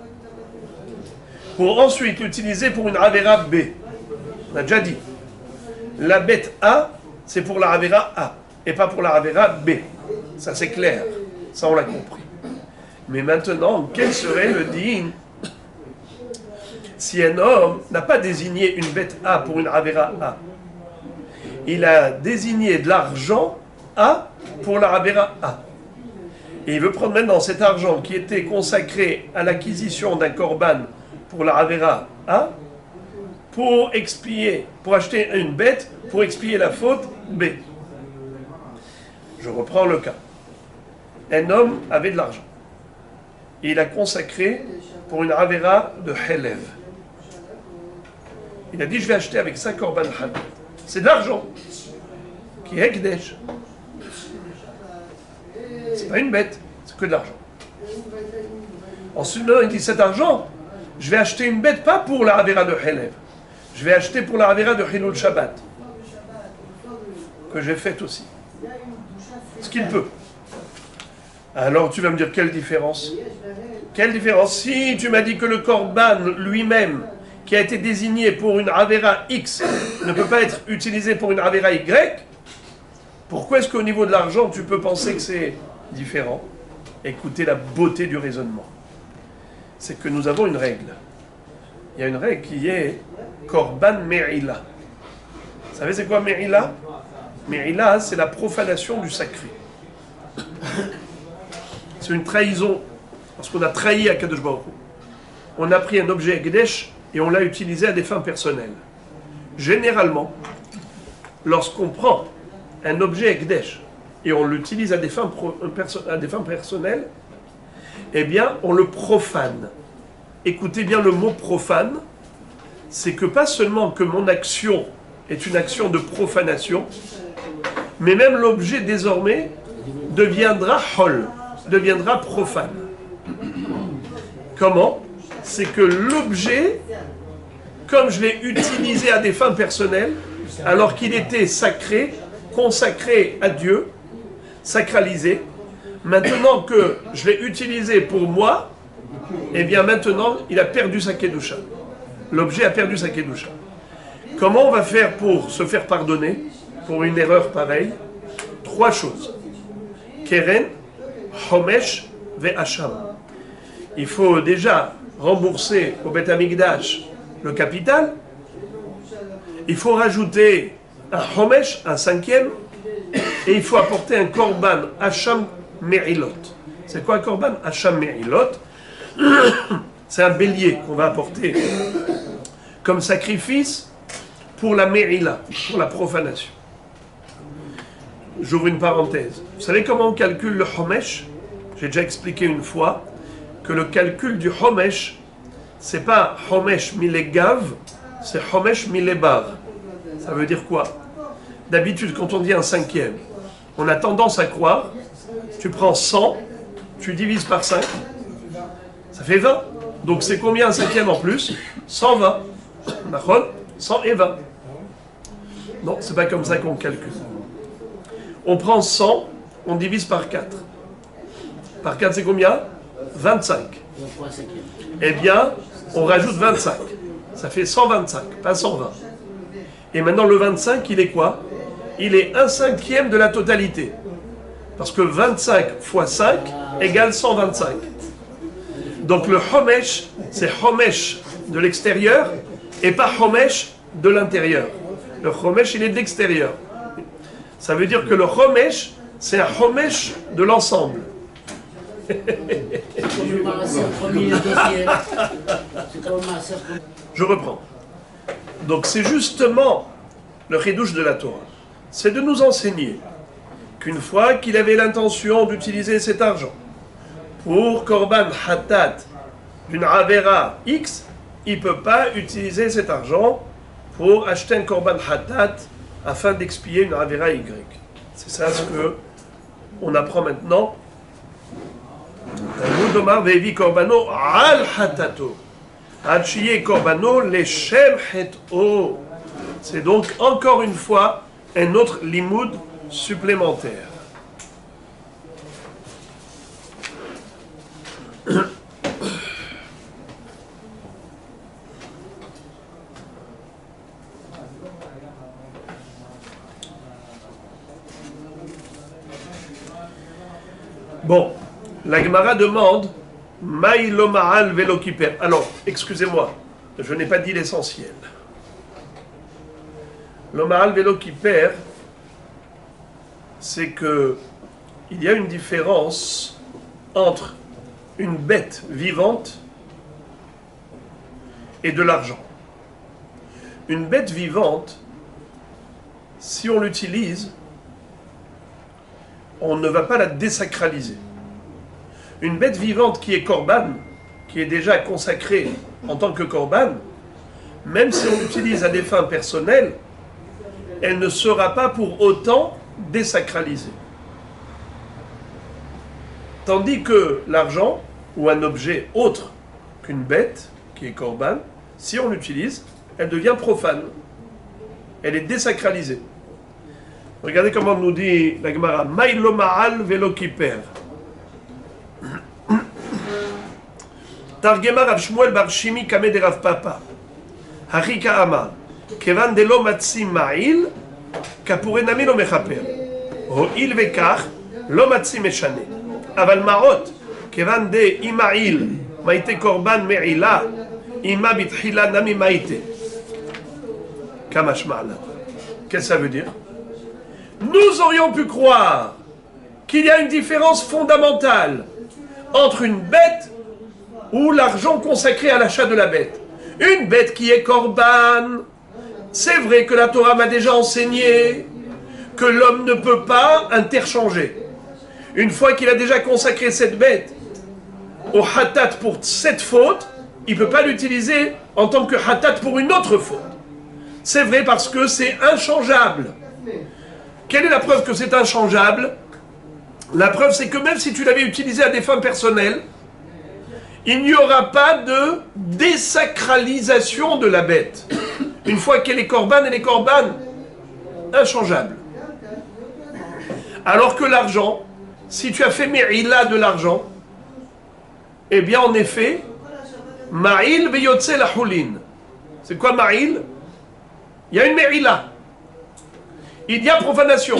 pour ensuite l'utiliser pour une Avera B. On a déjà dit. La bête A, c'est pour la Avera A et pas pour la Avera B. Ça c'est clair. Ça on l'a compris. Mais maintenant, quel serait le din si un homme n'a pas désigné une bête A pour une Avera A? Il a désigné de l'argent A pour la Avera A. Et il veut prendre maintenant cet argent qui était consacré à l'acquisition d'un korban pour la Avera A pour expier, pour acheter une bête, pour expier la faute B. Je reprends le cas. Un homme avait de l'argent. Il a consacré pour une Avera de Helev. Il a dit, je vais acheter avec ça Korban Hatat. C'est de l'argent qui est Ekdesh. C'est pas une bête, c'est que de l'argent. Ensuite, il dit, cet argent, je vais acheter une bête, pas pour la Avera de Helev. Je vais acheter pour la Avera de Hilul Shabbat. Que j'ai faite aussi. Ce qu'il peut. Alors tu vas me dire, quelle différence? Quelle différence? Si tu m'as dit que le Korban lui-même, qui a été désigné pour une Avera X, ne peut pas être utilisé pour une Avera Y, pourquoi est-ce qu'au niveau de l'argent, tu peux penser que c'est différent? Écoutez la beauté du raisonnement. C'est que nous avons une règle. Il y a une règle qui est Korban Me'ila. Vous savez c'est quoi Me'ila? Me'ila, c'est la profanation du sacré. C'est une trahison. Parce qu'on a trahi Akadosh Baruch Hu. On a pris un objet Ekdesh et on l'a utilisé à des fins personnelles. Généralement, lorsqu'on prend un objet Ekdesh et on l'utilise à des fins personnelles, eh bien, on le profane. Écoutez bien le mot profane, c'est que pas seulement que mon action est une action de profanation, mais même l'objet désormais deviendra hol, deviendra profane. Comment? C'est que l'objet, comme je l'ai utilisé à des fins personnelles, alors qu'il était sacré, consacré à Dieu, sacralisé, maintenant que je l'ai utilisé pour moi, eh bien maintenant, il a perdu sa kedusha. L'objet a perdu sa kedusha. Comment on va faire pour se faire pardonner pour une erreur pareille? 3 choses. Keren, Homesh, Ve'asham. Il faut déjà rembourser au Beth Amikdash le capital. Il faut rajouter un Homesh, un 5e, et il faut apporter un Korban Hacham Me'ilot. C'est quoi un Korban Hacham Me'ilot? C'est un bélier qu'on va apporter comme sacrifice pour la Me'ila, pour la profanation. J'ouvre une parenthèse. Vous savez comment on calcule le Homesh? J'ai déjà expliqué une fois que le calcul du Homesh, c'est pas Homesh milegav, c'est Homesh milebar. Ça veut dire quoi? D'habitude, quand on dit un 5e, on a tendance à croire, tu prends 100, tu divises par 5, ça fait 20. Donc c'est combien un 5e en plus? 120. D'accord? 100 et 20. Non, c'est pas comme ça qu'on calcule. On prend 100, on divise par 4. Par 4, c'est combien? 25. Eh bien, on rajoute 25. Ça fait 125, pas 120. Et maintenant, le 25, il est quoi? Il est 1/5 de la totalité. Parce que 25 fois 5 égale 125. Donc le Homesh, c'est Homesh de l'extérieur et pas Homesh de l'intérieur. Le Homesh, il est de l'extérieur. Ça veut dire que le Homesh, c'est un Homesh de l'ensemble. Je reprends. Donc c'est justement le Chidouche de la Torah. C'est de nous enseigner qu'une fois qu'il avait l'intention d'utiliser cet argent pour Korban Hatat d'une Avera X, il ne peut pas utiliser cet argent pour acheter un Korban Hatat afin d'expier une Avera Y. C'est ça ce que on apprend maintenant. Talmud Ve'evi Korbano al Hatato. Ad shiye Korbano leshem het'o. C'est donc encore une fois un autre limoud supplémentaire. Bon, la Gemara demande Maï lo ma'al velo kiper. Alors, excusez-moi, je n'ai pas dit l'essentiel. Le ma'al velo kiper, c'est que il y a une différence entre une bête vivante et de l'argent. Une bête vivante, si on l'utilise, on ne va pas la désacraliser. Une bête vivante qui est korban, qui est déjà consacrée en tant que korban, même si on l'utilise à des fins personnelles, elle ne sera pas pour autant désacralisée. Tandis que l'argent, ou un objet autre qu'une bête, qui est korban, si on l'utilise, elle devient profane. Elle est désacralisée. Regardez comment nous dit la Gemara. Maïlo ma'al velo kiper. Targema Rav Shmuel bar Shimi kame de Rav Papa. Harika ama. Kevan de lo matzi ma'il, kapure nami lo mechaper. Ho'il vekach, lo matzi meshane. Aval ma'ot, kevan de ima'il, maite korban me'ila, ima bitchila nami maite. Kamashma'ala. Qu'est-ce que ça veut dire? Nous aurions pu croire qu'il y a une différence fondamentale entre une bête ou l'argent consacré à l'achat de la bête. Une bête qui est korban, c'est vrai que la Torah m'a déjà enseigné que l'homme ne peut pas interchanger. Une fois qu'il a déjà consacré cette bête au hatat pour cette faute, il ne peut pas l'utiliser en tant que hatat pour une autre faute. C'est vrai parce que c'est inchangeable. Quelle est la preuve que c'est inchangeable? La preuve, c'est que même si tu l'avais utilisé à des fins personnelles, il n'y aura pas de désacralisation de la bête. Une fois qu'elle est korban, elle est korban inchangeable. Alors que l'argent, si tu as fait me'ila de l'argent, eh bien en effet, ma'il beyotse la hulin. C'est quoi ma'il? Il y a une me'ila. Il y a profanation.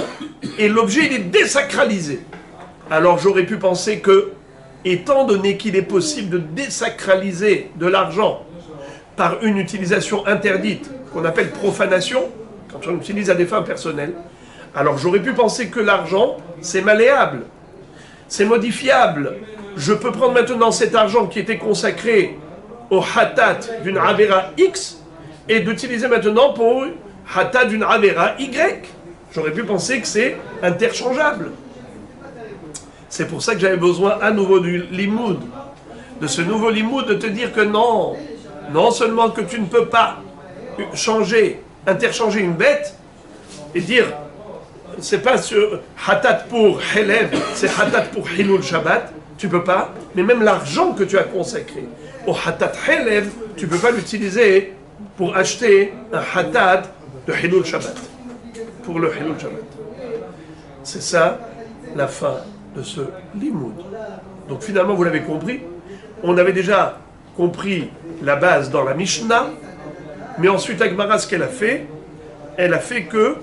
Et l'objet, il est désacralisé. Alors j'aurais pu penser que, étant donné qu'il est possible de désacraliser de l'argent par une utilisation interdite, qu'on appelle profanation, quand on l'utilise à des fins personnelles, alors j'aurais pu penser que l'argent, c'est malléable, c'est modifiable. Je peux prendre maintenant cet argent qui était consacré au hatat d'une avera X et d'utiliser maintenant pour hatat d'une avera Y. J'aurais pu penser que c'est interchangeable. C'est pour ça que j'avais besoin à nouveau du limoud, de ce nouveau limoud, de te dire que non, non seulement que tu ne peux pas interchanger une bête et dire c'est pas hatat pour Helev, c'est hatat pour Hilul Shabbat, tu peux pas, mais même l'argent que tu as consacré au hatat Helev, tu peux pas l'utiliser pour acheter un hatat de Hilul Shabbat, pour le Hilul Shabbat. C'est ça la fin de ce limoud. Donc finalement, vous l'avez compris, on avait déjà compris la base dans la Mishnah, mais ensuite Agmara, ce qu'elle a fait que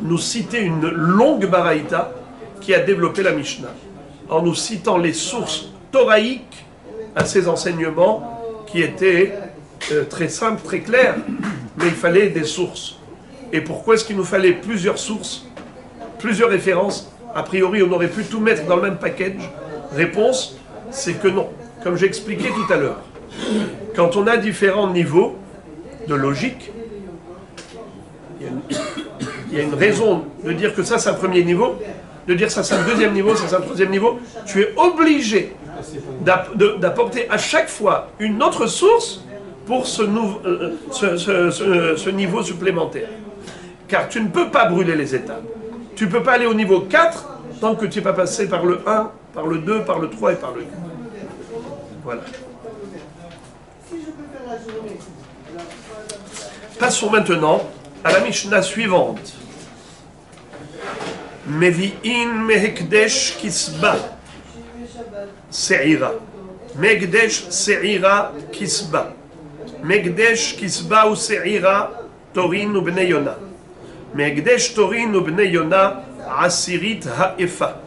nous citer une longue baraïta qui a développé la Mishnah, en nous citant les sources thoraïques à ces enseignements qui étaient très simples, très clairs, mais il fallait des sources. Et pourquoi est-ce qu'il nous fallait plusieurs sources, plusieurs références? A priori, on aurait pu tout mettre dans le même package. Réponse, c'est que non. Comme j'ai expliqué tout à l'heure, quand on a différents niveaux de logique, il y a une raison de dire que ça c'est un premier niveau, de dire ça c'est un deuxième niveau, ça c'est un troisième niveau. Tu es obligé d'apporter à chaque fois une autre source pour ce niveau supplémentaire. Car tu ne peux pas brûler les étapes. Tu ne peux pas aller au niveau 4 tant que tu n'es pas passé par le 1, par le 2, par le 3 et par le 4. Voilà. Passons maintenant à la Mishnah suivante. Mevi'in mehekdesh kisba se'ira. Mehekdesh se'ira kisba. Mehekdesh kisba ou se'ira torin ou bnei Yona. Mehekdesh torin ou bnei Yona asirit ha'efa.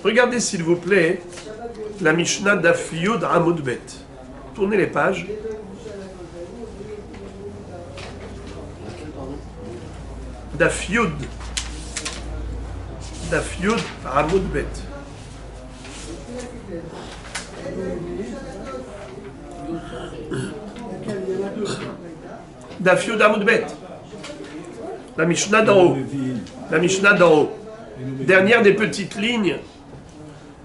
Regardez s'il vous plaît la Mishnah Daf Yud Amud Bet. Tournez les pages. Daf Yud Amud Bet. Daf Yud Amud Bet. La Mishnah d'en haut. La Mishnah d'en haut. Dernière des petites lignes.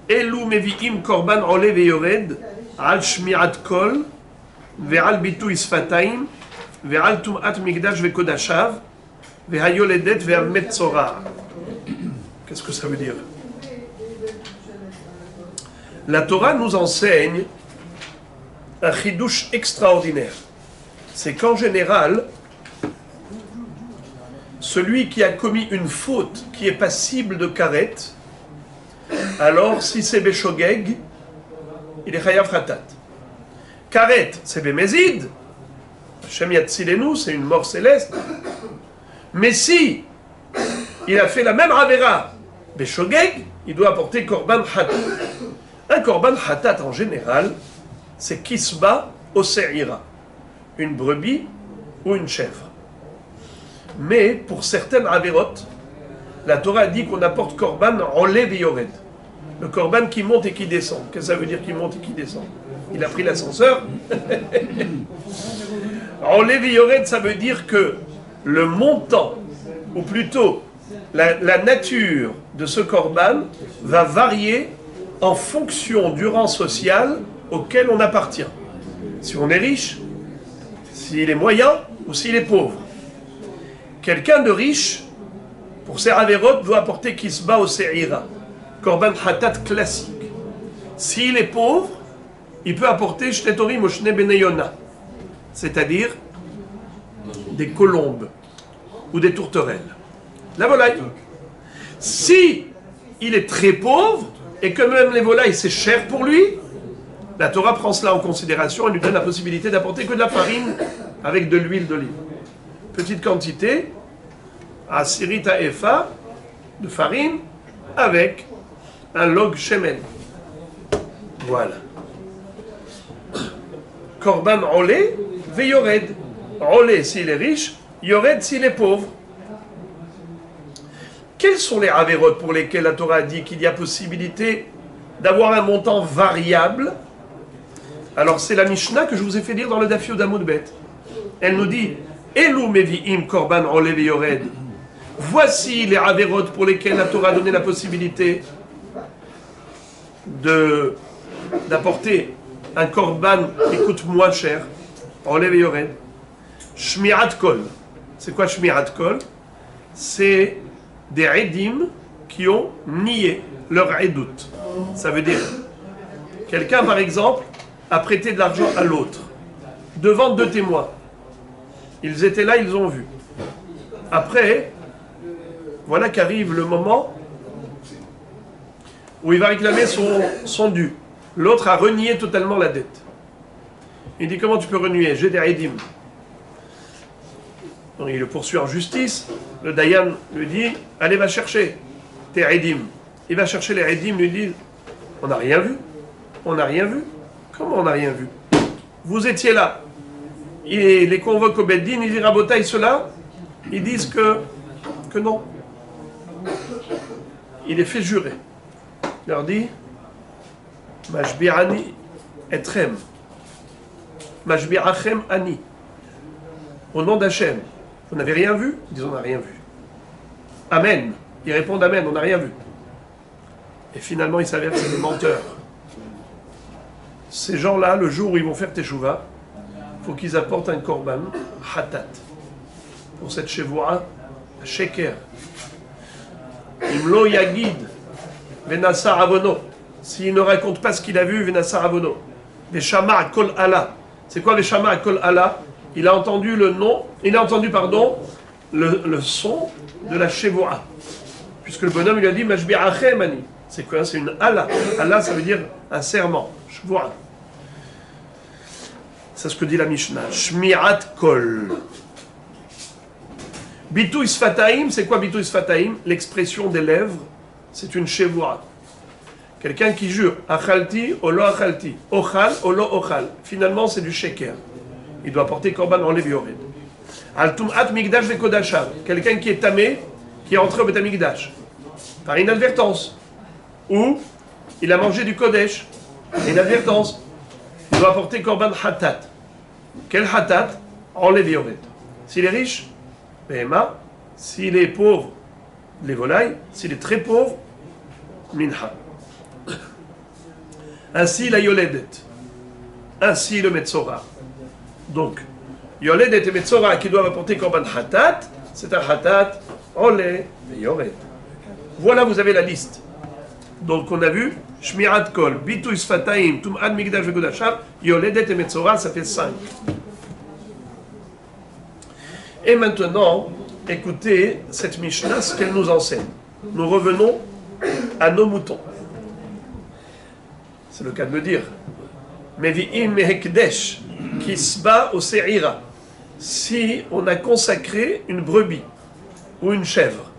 Elu mevi'im korban ole veyored al shmi'at kol ve'al bitu isfataim ve'al tum'at migdash ve'kodashav ve'hayoledet ve'al metzora. Qu'est-ce que ça veut dire? La Torah nous enseigne un chidouche extraordinaire. C'est qu'en général, celui qui a commis une faute qui est passible de karet, alors si c'est Beshogeg, il est Chayav Khatat. Karet, c'est Bémézid, Hashem Yatzilenu, c'est une mort céleste. Mais si il a fait la même Avera, Beshogeg, il doit apporter korban hatat. Un korban hatat en général, c'est kisba au se'ira, une brebis ou une chèvre. Mais pour certaines averot, la Torah dit qu'on apporte korban olev et yored. Le korban qui monte et qui descend. Qu'est-ce que ça veut dire qui monte et qui descend? Il a pris l'ascenseur. Olev et yored, ça veut dire que le montant, ou plutôt la nature de ce korban, va varier en fonction du rang social auquel on appartient. Si on est riche, s'il est moyen ou s'il est pauvre. Quelqu'un de riche, pour ses averot, doit apporter kisba au se'ira, korban hatat classique. S'il est pauvre, il peut apporter shtetorim ou shne beneyona, c'est-à-dire des colombes ou des tourterelles. La volaille. Si il est très pauvre et que même les volailles c'est cher pour lui, la Torah prend cela en considération et lui donne la possibilité d'apporter que de la farine avec de l'huile d'olive. Petite quantité, à sirita efa de farine avec un log shemen. Voilà. Korban olé ve yored. Olé s'il est riche, yored s'il est pauvre. Quels sont les avérotes pour lesquels la Torah dit qu'il y a possibilité d'avoir un montant variable? Alors c'est la Mishnah que je vous ai fait lire dans le Daf Yud Amud Bet. Elle nous dit Elu mevi'im korban olé ve yored. Voici les avérotes pour lesquels la Torah a donné la possibilité d'apporter un korban qui coûte moins cher. Olé ve yored. Shmirat kol. C'est quoi Shmirat kol? C'est des edim qui ont nié leur edout. Ça veut dire, quelqu'un par exemple a prêté de l'argent à l'autre, devant deux témoins. Ils étaient là, ils ont vu. Après, voilà qu'arrive le moment où il va réclamer son dû. L'autre a renié totalement la dette. Il dit, comment tu peux renier? J'ai des edim. Donc il le poursuit en justice. Le Dayan lui dit, allez, va chercher tes edim. Il va chercher les edim, lui dit, on n'a rien vu. On n'a rien vu. Comment on n'a rien vu? Vous étiez là. Il les convoque au Beddin, il dit, Rabotaï, ceux-là, ils disent que non. Il les fait jurer. Il leur dit, Mashbi'ani etrem. Mashbi'achem ani. Au nom d'Hachem. Vous n'avez rien vu? Ils disent, on n'a rien vu. Amen. Ils répondent Amen, on n'a rien vu. Et finalement, il s'avère que c'est des menteurs. Ces gens-là, le jour où ils vont faire Teshuvah, il faut qu'ils apportent un korban, hatat, pour cette chevoura, sheker. Imlo yagid, venassar avono. S'il ne raconte pas ce qu'il a vu, venassar avono. Veshama kol Allah. C'est quoi Veshama kol Allah? Il a entendu le son de la chevoura. Puisque le bonhomme lui a dit Mashbi'achem ani. C'est quoi? C'est une Allah. Allah, ça veut dire un serment. Chevoura. C'est ce que dit la Mishnah. Shmi'at kol. Bitou isfataim, c'est quoi bitou isfataim? L'expression des lèvres, c'est une chevoura. Quelqu'un qui jure achalti o lo achalti, ochal o lo ochal. Finalement, c'est du sheker. Il doit porter korban en léviored. Al tum'at migdash vekodashav. Quelqu'un qui est tamé, qui est entré au Bet Hamikdash par inadvertance, ou il a mangé du kodesh, inadvertance, il doit porter korban hatat. Quel hatat? En léviored. S'il est riche, behema. S'il est pauvre, les volailles. S'il est très pauvre, minha. Ainsi la yoledet. Ainsi le metzora. Donc, yoledet et metzora qui doivent apporter korban hatat, c'est un hatat, olé et yored. Voilà, vous avez la liste. Donc, on a vu, shmirat kol, bitu isfataim, tum'ad migdash vegodashav, yoledet et metzora, ça fait 5. Et maintenant, écoutez cette Mishnah, ce qu'elle nous enseigne. Nous revenons à nos moutons. C'est le cas de le dire. Mevi'im mehekdesh, kisba au se'ira. Si on a consacré une brebis ou une chèvre,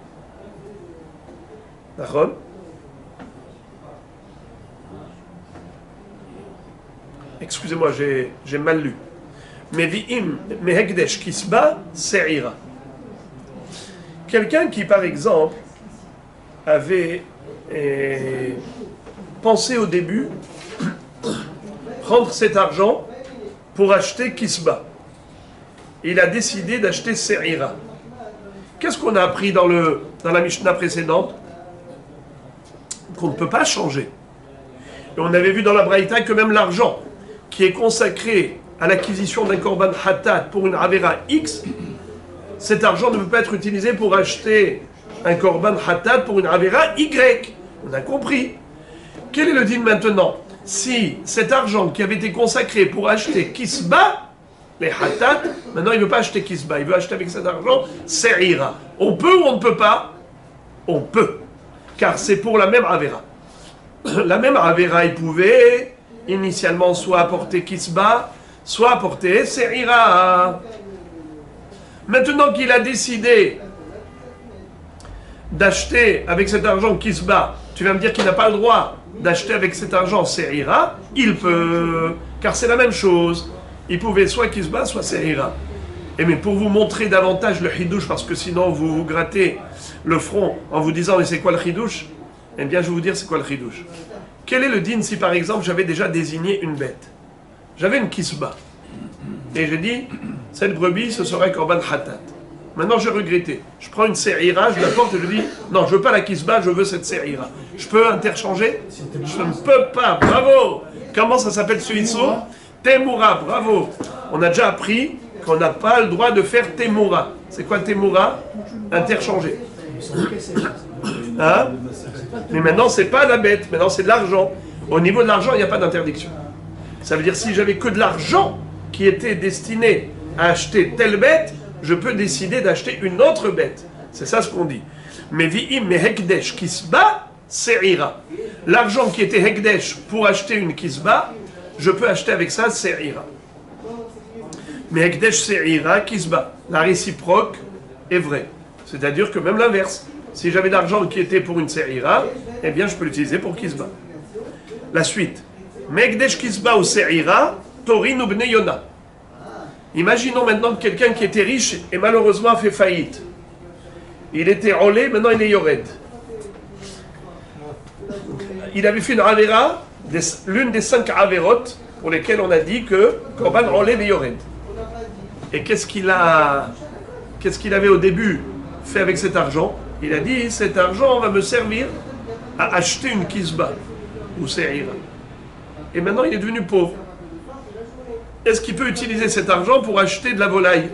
D'accord? Excusez-moi, j'ai mal lu. Mevi'im mehekdesh kisba se'ira. Quelqu'un qui, par exemple, avait pensé au début prendre cet argent pour acheter kisba. Il a décidé d'acheter se'ira. Qu'est-ce qu'on a appris dans la Mishnah précédente? Qu'on ne peut pas changer. Et on avait vu dans la Braïta que même l'argent qui est consacré à l'acquisition d'un korban hatat pour une avera X, cet argent ne peut pas être utilisé pour acheter un korban hatat pour une avera Y. On a compris. Quel est le din maintenant? Si cet argent qui avait été consacré pour acheter kisba, les hatat, maintenant il ne veut pas acheter kisba, il veut acheter avec cet argent se'ira. On peut ou on ne peut pas? On peut. Car c'est pour la même avera. La même avera, il pouvait initialement soit apporter kisba, soit apporter se'ira. Maintenant qu'il a décidé d'acheter avec cet argent kisba, tu vas me dire qu'il n'a pas le droit d'acheter avec cet argent se'ira, il peut, car c'est la même chose. Il pouvait soit kisba, soit se'ira. Et mais pour vous montrer davantage le hidouche, parce que sinon vous vous grattez le front en vous disant mais c'est quoi le hidouche? Eh bien je vais vous dire c'est quoi le hidouche. Quel est le din si par exemple j'avais déjà désigné une bête? J'avais une kisba. Et j'ai dit, cette brebis ce serait korban hatat. Maintenant j'ai regretté. Je prends une se'ira, je la porte et je dis, non je veux pas la kisba, je veux cette se'ira. Je peux interchanger? Je ne peux pas, bravo! Comment ça s'appelle ce issou? Temura, bravo! On a déjà appris qu'on n'a pas le droit de faire temura. C'est quoi temura? Interchanger. Hein? Mais maintenant, c'est pas la bête, maintenant c'est de l'argent. Au niveau de l'argent, il n'y a pas d'interdiction. Ça veut dire si j'avais que de l'argent qui était destiné à acheter telle bête, je peux décider d'acheter une autre bête. C'est ça ce qu'on dit. Mais vi'im me hekdesh kisba se'ira. L'argent qui était hekdesh pour acheter une kisba, je peux acheter avec ça se'ira. Mais hekdesh se'ira kisba. La réciproque est vraie. C'est-à-dire que même l'inverse. Si j'avais de l'argent qui était pour une se'ira, eh bien je peux l'utiliser pour kisba. La suite. Mekdesh kisba ou se'ira, torin ou bnei yona. Imaginons maintenant quelqu'un qui était riche et malheureusement a fait faillite. Il était olé, maintenant il est yored. Il avait fait une avera, l'une des 5 avérotes pour lesquelles on a dit que korban olé et yored. Et qu'est-ce qu'il avait au début fait avec cet argent? Il a dit, cet argent va me servir à acheter une kisba ou se'ira. Et maintenant, il est devenu pauvre. Est-ce qu'il peut utiliser cet argent pour acheter de la volaille?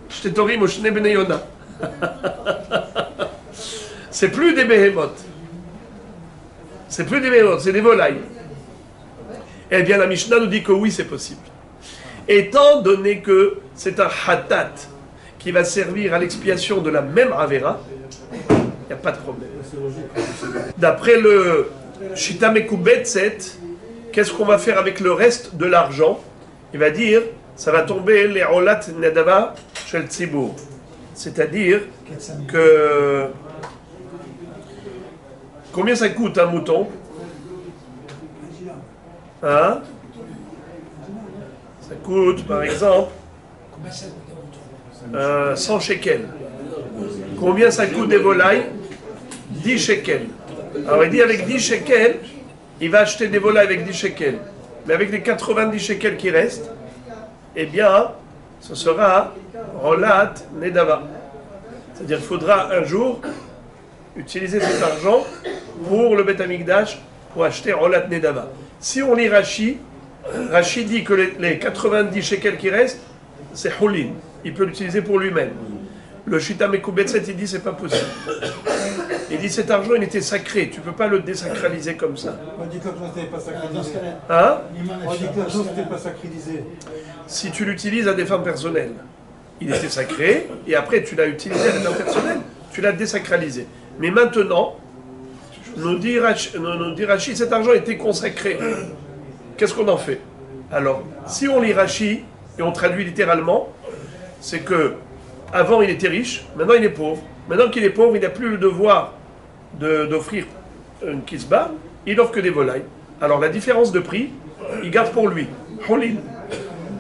C'est plus des behemoths. C'est plus des behemoths, c'est des volailles. Eh bien, la Mishnah nous dit que oui, c'est possible. Étant donné que c'est un hatat qui va servir à l'expiation de la même avera, il n'y a pas de problème. D'après le Shita Mekubetset, qu'est-ce qu'on va faire avec le reste de l'argent? Il va dire, ça va tomber les olat nedava shel tzibur. C'est-à-dire que combien ça coûte un mouton? Hein? Ça coûte, par exemple, 100 shekels. Combien ça coûte des volailles? 10 shekels. Alors il dit avec 10 shekels, il va acheter des volailles avec 10 shekels. Mais avec les 90 shekels qui restent, eh bien, ce sera rolat nedava. C'est-à-dire qu'il faudra un jour utiliser cet argent pour le Beth Amikdash pour acheter rolat nedava. Si on lit Rashi, Rashi dit que les 90 shekels qui restent, c'est hulin. Il peut l'utiliser pour lui-même. Le Shita Mekubetset, il dit c'est pas possible. Il dit cet argent il était sacré, tu peux pas le désacraliser comme ça. On dit que l'argent n'était pas sacralisé. Hein? On dit que l'argent n'était pas sacralisé. Si tu l'utilises à des fins personnelles, il était sacré, et après tu l'as utilisé à des fins personnelles, tu l'as désacralisé. Mais maintenant, nous dit Rashi, cet argent était consacré. Qu'est-ce qu'on en fait? Alors, si on lit Rashi, et on traduit littéralement, c'est que avant il était riche, maintenant il est pauvre. Maintenant qu'il est pauvre, il n'a plus le devoir d'offrir une kisba, il offre que des volailles. Alors la différence de prix, il garde pour lui. Hulil.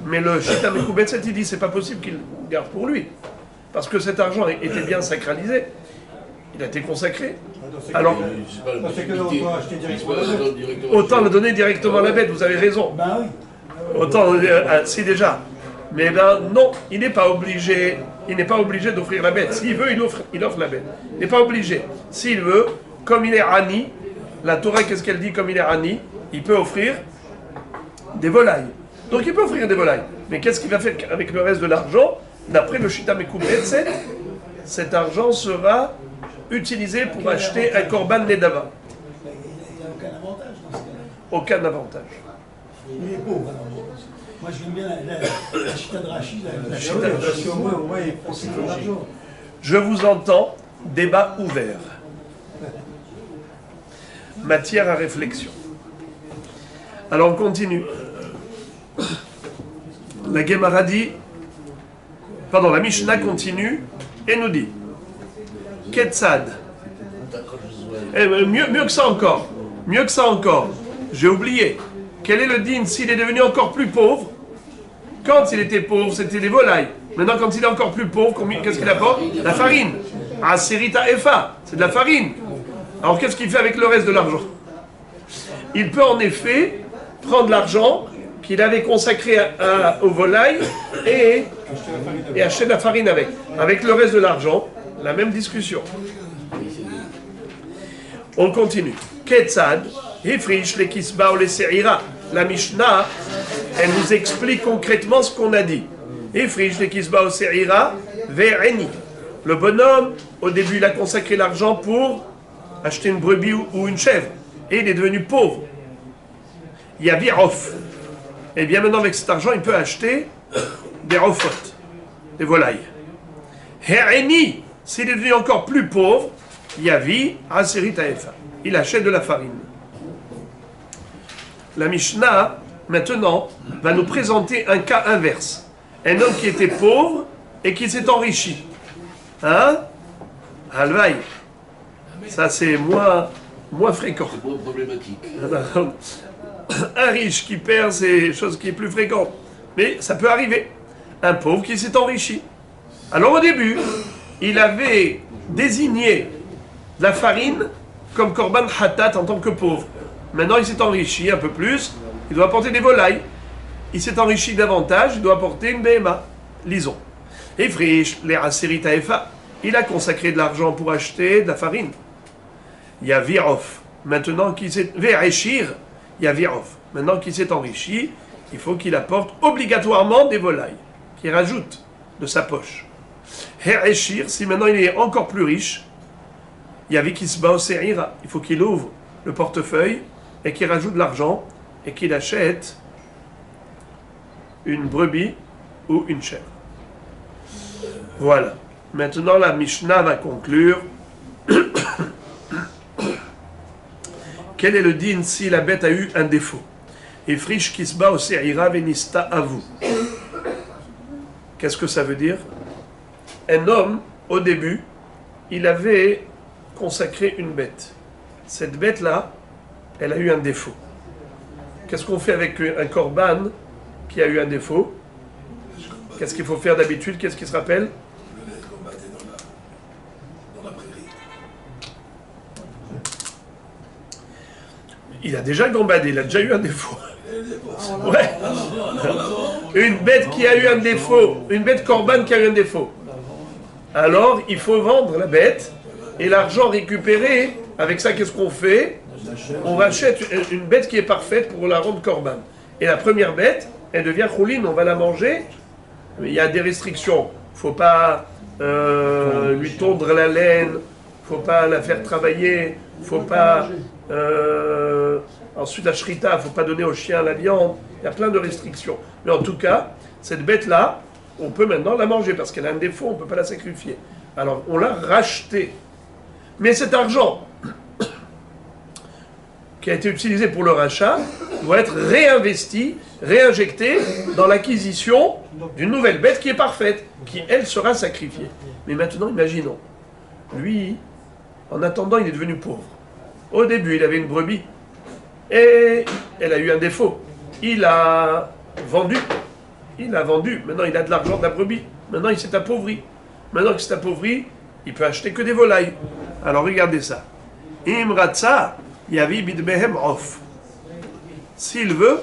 Mais le Shita Mekubetset, il dit c'est pas possible qu'il garde pour lui. Parce que cet argent était bien sacralisé. Il a été consacré. Alors, autant le donner directement à la bête, vous avez raison. Ben oui. Autant, si déjà. Mais ben non, il n'est pas obligé. Il n'est pas obligé d'offrir la bête. S'il veut, il offre la bête. Il n'est pas obligé. S'il veut, comme il est Ani, la Torah, qu'est-ce qu'elle dit comme il est Ani? Il peut offrir des volailles. Donc il peut offrir des volailles. Mais qu'est-ce qu'il va faire avec le reste de l'argent? D'après le Shita Mekubetset, cet argent sera utilisé pour acheter un korban nedava. Il n'y a aucun avantage dans ce cas-là. Aucun avantage. Il est pauvre. Alors. Moi, j'aime bien la chita de Rachid. La chita de Rachid. Parce qu'au moins, il prend son argent. Je vous entends, débat ouvert. Matière à réflexion. Alors on continue. La Gemara dit, pardon, la Mishnah continue et nous dit, Ketzad. Mieux que ça encore. Mieux que ça encore. J'ai oublié. Quel est le din s'il est devenu encore plus pauvre? Quand il était pauvre, c'était les volailles. Maintenant, quand il est encore plus pauvre, qu'est-ce qu'il apporte? La farine. Aserita Efa, c'est de la farine. Alors, qu'est-ce qu'il fait avec le reste de l'argent? Il peut en effet prendre l'argent qu'il avait consacré aux volailles et acheter de la farine avec. Avec le reste de l'argent, la même discussion. On continue. Ketzad, Hifrish, les Kisba ou les Seira. La Mishnah, elle nous explique concrètement ce qu'on a dit. Hifrish, les Kisba ou Seira, Ve'eni. Le bonhomme, au début, il a consacré l'argent pour acheter une brebis ou une chèvre. Et il est devenu pauvre. Il y a Virof. Et bien maintenant, avec cet argent, il peut acheter des rofot, des volailles. He'eni, s'il est devenu encore plus pauvre, Yavi Aserita Efa. Il achète de la farine. La Mishnah, maintenant, va nous présenter un cas inverse. Un homme qui était pauvre et qui s'est enrichi. Hein? Halvaï. Ça, c'est moins fréquent. C'est moins problématique. Un riche qui perd, c'est chose qui est plus fréquente. Mais ça peut arriver. Un pauvre qui s'est enrichi. Alors au début, il avait désigné la farine comme korban hatat en tant que pauvre. Maintenant, il s'est enrichi un peu plus. Il doit apporter des volailles. Il s'est enrichi davantage. Il doit apporter une BMA. Lisons. Et friche, les aserita efa. Il a consacré de l'argent pour acheter de la farine. Il y a Virof. Maintenant qu'il s'est... Ve'eshir, il y a Virof. Maintenant qu'il s'est enrichi, il faut qu'il apporte obligatoirement des volailles. Qu'il rajoute de sa poche. Ve'eshir, si maintenant il est encore plus riche, il y a Vikisba au Seira. Il faut qu'il ouvre le portefeuille et qu'il rajoute de l'argent et qu'il achète une brebis ou une chèvre. Voilà. Maintenant, la Mishnah va conclure. Quel est le din si la bête a eu un défaut? Et frish kisba au se'ira venista à vous. Qu'est-ce que ça veut dire? Un homme, au début, il avait consacré une bête. Cette bête-là, elle a eu un défaut. Qu'est-ce qu'on fait avec un korban qui a eu un défaut? Qu'est-ce qu'il faut faire d'habitude? Qu'est-ce qui se rappelle? Il a déjà gambadé, il a déjà eu un défaut. Ouais. Une bête qui a eu un défaut, une bête korban qui a eu un défaut. Alors, il faut vendre la bête et l'argent récupéré, avec ça, qu'est-ce qu'on fait? On rachète une bête qui est parfaite pour la rendre korban. Et la première bête, elle devient chouline, on va la manger. Mais il y a des restrictions. Il ne faut pas lui tondre la laine, il ne faut pas la faire travailler, il ne faut pas... ensuite la shrita, il ne faut pas donner au chien la viande, il y a plein de restrictions. Mais en tout cas, cette bête-là, on peut maintenant la manger parce qu'elle a un défaut, on ne peut pas la sacrifier. Alors on l'a rachetée. Mais cet argent qui a été utilisé pour le rachat doit être réinvesti, réinjecté dans l'acquisition d'une nouvelle bête qui est parfaite, qui elle sera sacrifiée. Mais maintenant, imaginons, lui, En attendant, il est devenu pauvre. Au début, il avait une brebis et elle a eu un défaut. Il a vendu. Maintenant, il a de l'argent de la brebis. Maintenant, il s'est appauvri. Maintenant qu'il s'est appauvri, il peut acheter que des volailles. Alors, regardez ça. Imratsa yavi bidbehem off. S'il veut,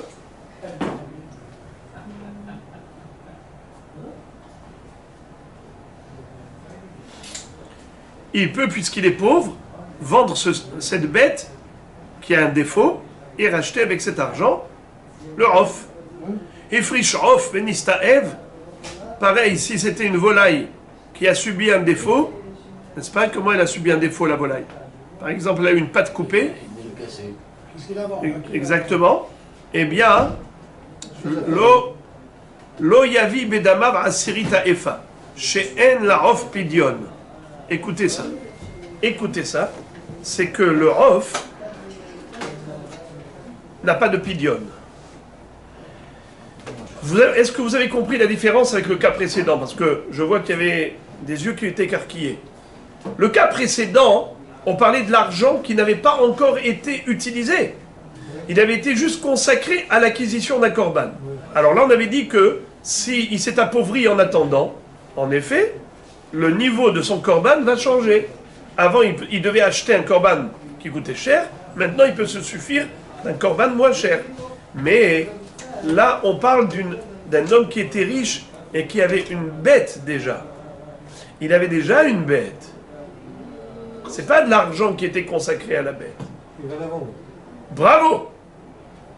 il peut, puisqu'il est pauvre, vendre cette bête qui a un défaut et racheter avec cet argent le off. Et frish off benista ev. Pareil, si c'était une volaille qui a subi un défaut, n'est-ce pas? Comment elle a subi un défaut, la volaille? Par exemple, elle a eu une patte coupée. Qu'est-ce qu'il a avant? Exactement. Eh bien, lo yavi bedamav asirita efa. She'en la off pidion. Écoutez ça. Écoutez ça. C'est que le off n'a pas de pidion. Est-ce que vous avez compris la différence avec le cas précédent? Parce que je vois qu'il y avait des yeux qui étaient écarquillés. Le cas précédent, on parlait de l'argent qui n'avait pas encore été utilisé. Il avait été juste consacré à l'acquisition d'un corban. Alors là, on avait dit que s'il s'est appauvri en attendant, en effet, le niveau de son corban va changer. Avant, il devait acheter un corban qui coûtait cher. Maintenant, il peut se suffire d'un corban moins cher. Mais là, on parle d'un homme qui était riche et qui avait une bête déjà. Il avait déjà une bête. C'est pas de l'argent qui était consacré à la bête. Il va la vendre. Bravo!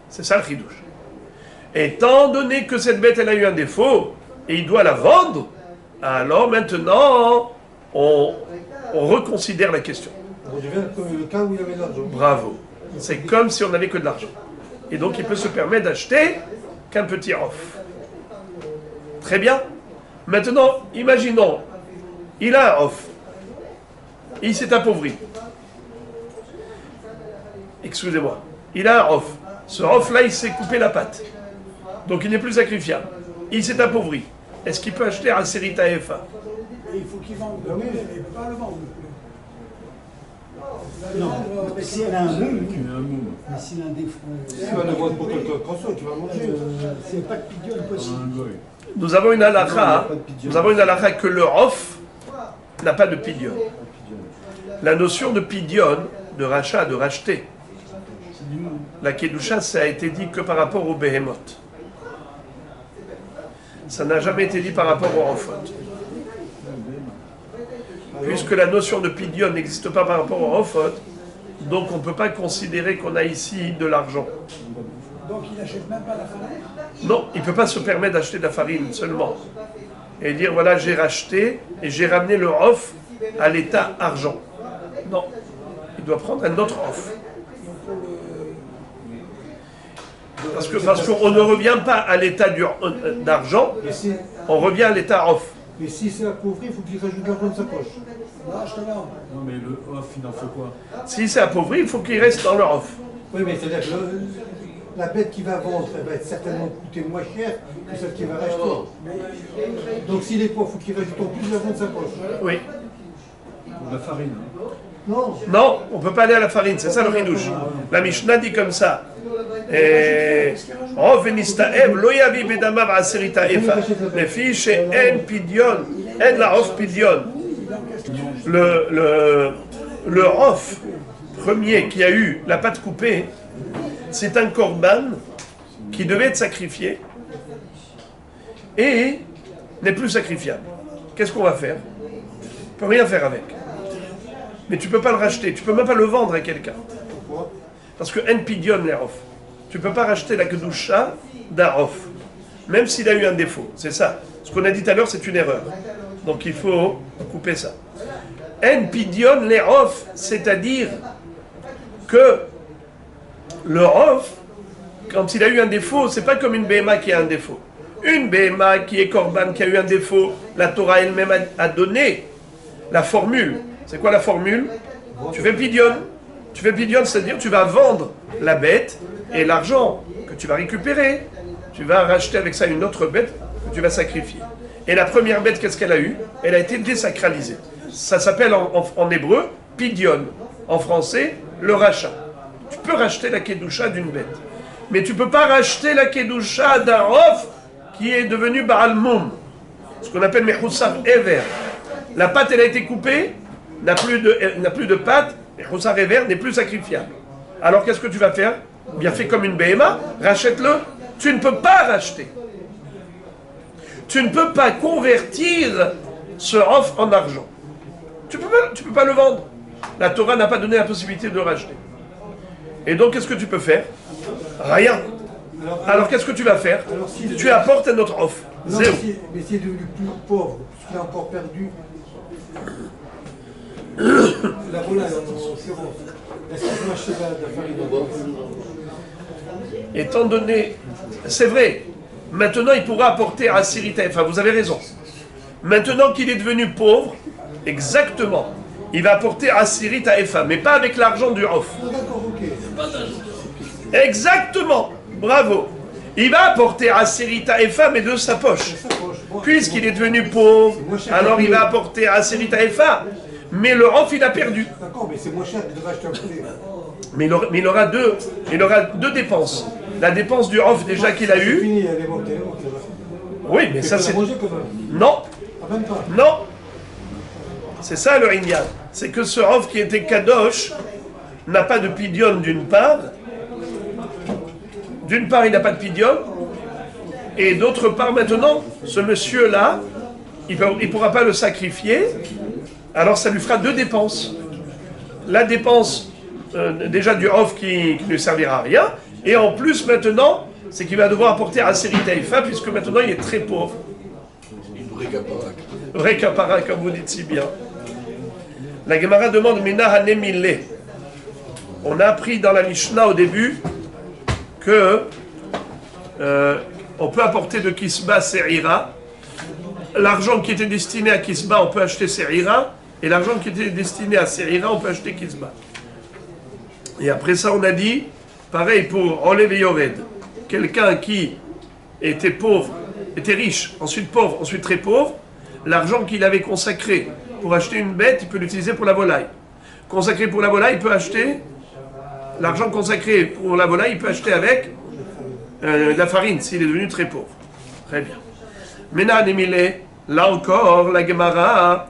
C'est ça le chidouche. Étant donné que cette bête, elle a eu un défaut, et il doit la vendre, alors maintenant, on reconsidère la question. On revient comme le cas où il y avait de l'argent. Bravo. C'est comme si on n'avait que de l'argent. Et donc, il peut se permettre d'acheter qu'un petit off. Très bien. Maintenant, imaginons, il a un off. Il s'est appauvri. Excusez-moi. Il a un off. Ce off-là, il s'est coupé la patte. Donc, il n'est plus sacrifiable. Il s'est appauvri. Est-ce qu'il peut acheter un Serita FA? Il faut qu'il vende le poulet, mais il ne peut pas le vendre. Non, mais si elle a un moule, mais s'il a un défaut. Si tu vas le vendre pour quelqu'un de tu vas manger. C'est pas de pidion possible. Nous avons une halakha. Nous avons une halakha que le off n'a pas de pidion. La notion de pidion, de rachat, de racheter, la kedusha, ça a été dit que par rapport au behemoth. Ça n'a jamais été dit par rapport au enfot. Puisque la notion de pidion n'existe pas par rapport au enfot, donc on ne peut pas considérer qu'on a ici de l'argent. Donc il n'achète même pas la farine? Non, il ne peut pas se permettre d'acheter de la farine seulement. Et dire voilà, j'ai racheté et j'ai ramené le off à l'état argent. Non, il doit prendre un autre off. Parce qu'on ne revient pas à l'état d'argent, on revient à l'état off. Mais si c'est appauvri, il faut qu'il rajoute de l'argent de sa poche. Non, je te demande. Non, mais le off, il en fait quoi? Si c'est appauvri, il faut qu'il reste dans le off. Oui, mais c'est-à-dire que la bête qu'il va vendre, elle va être certainement coûter moins cher que celle qu'il va racheter. Donc s'il est pauvre, il faut qu'il rajoute en plus l'argent de sa poche. Oui. Pour la farine. Non. Non, on ne peut pas aller à la farine, c'est ça le ridouche. La Mishnah dit comme ça. Rov venistaev lo yavi bedamav aserita efa. Les filles chez en pidion, en la off pidion. Le off premier qui a eu la patte coupée, c'est un korban qui devait être sacrifié et n'est plus sacrifiable. Qu'est-ce qu'on va faire? On ne peut rien faire avec. Mais tu ne peux pas le racheter, tu ne peux même pas le vendre à quelqu'un. Pourquoi? Parce que en pidion les off. Tu ne peux pas racheter la kedusha d'un off, même s'il a eu un défaut. C'est ça. Ce qu'on a dit tout à l'heure, c'est une erreur. Donc il faut couper ça. En pidion les off, c'est-à-dire que le off, quand il a eu un défaut, c'est pas comme une BMA qui a un défaut. Une BMA qui est korban, qui a eu un défaut, la Torah elle-même a donné la formule. C'est quoi la formule? Tu fais pidion. Tu fais pidion, c'est-à-dire tu vas vendre la bête et l'argent que tu vas récupérer, tu vas racheter avec ça une autre bête que tu vas sacrifier. Et la première bête, qu'est-ce qu'elle a eu? Elle a été désacralisée. Ça s'appelle en hébreu pidion. En français, le rachat. Tu peux racheter la kedusha d'une bête. Mais tu ne peux pas racheter la kedusha d'un off qui est devenu Baal Moum. Ce qu'on appelle Mechoussar Ever. La pâte, elle a été coupée, n'a plus de pâte, Mechoussar Ever n'est plus sacrifiable. Alors qu'est-ce que tu vas faire? Bien fait comme une BMA, rachète-le. Tu ne peux pas racheter. Tu ne peux pas convertir ce off en argent. Tu peux pas le vendre. La Torah n'a pas donné la possibilité de le racheter. Et donc, qu'est-ce que tu peux faire? Rien. Alors qu'est-ce que tu vas faire? Tu apportes un autre off. Non, Zéro. mais s'il est devenu plus pauvre, puisqu'il a encore perdu la volaille en sérum, est-ce qu'il peut acheter la farine? Étant donné, c'est vrai, maintenant il pourra apporter à Sirita, enfin vous avez raison. Maintenant qu'il est devenu pauvre, exactement, il va apporter à Sirita Efa, mais pas avec l'argent du off. D'accord, ok. Exactement, bravo. Il va apporter à Sirita Efa, mais de sa poche. Puisqu'il est devenu pauvre, alors il va apporter à Sirita Efa, mais le off il a perdu. D'accord, mais c'est moins cher que de racheter un poulet. Mais il aura deux dépenses. La dépense du off déjà qu'il a C'est eu. fini, elle est morte, elle est morte. Oui, mais ça c'est. manger quand même. Non, Ah, même pas. non. C'est ça le Inyan. C'est que ce off qui était kadosh n'a pas de pidion d'une part. D'une part, il n'a pas de pidion. Et d'autre part, maintenant, ce monsieur-là, il ne pourra pas le sacrifier. Alors ça lui fera deux dépenses. La dépense déjà du off qui ne servira à rien. Et en plus, maintenant, c'est qu'il va devoir apporter à Seri Taïfa, puisque maintenant il est très pauvre. Vrai capara, comme vous dites si bien. La Gemara demande Mina Hanemile. On a appris dans la Mishnah au début que on peut apporter de Kisba Se'ira. L'argent qui était destiné à Kisba, on peut acheter Se'ira. Et l'argent qui était destiné à Se'ira, on peut acheter Kisba. Et après ça, on a dit, pareil pour Olev et Yored. Quelqu'un qui était pauvre, était riche, ensuite pauvre, ensuite très pauvre, l'argent qu'il avait consacré pour acheter une bête, il peut l'utiliser pour la volaille. Consacré pour la volaille, il peut acheter, l'argent consacré pour la volaille, il peut acheter avec la farine, s'il est devenu très pauvre. Très bien. Maintenant, Némilé, là encore, la Gemara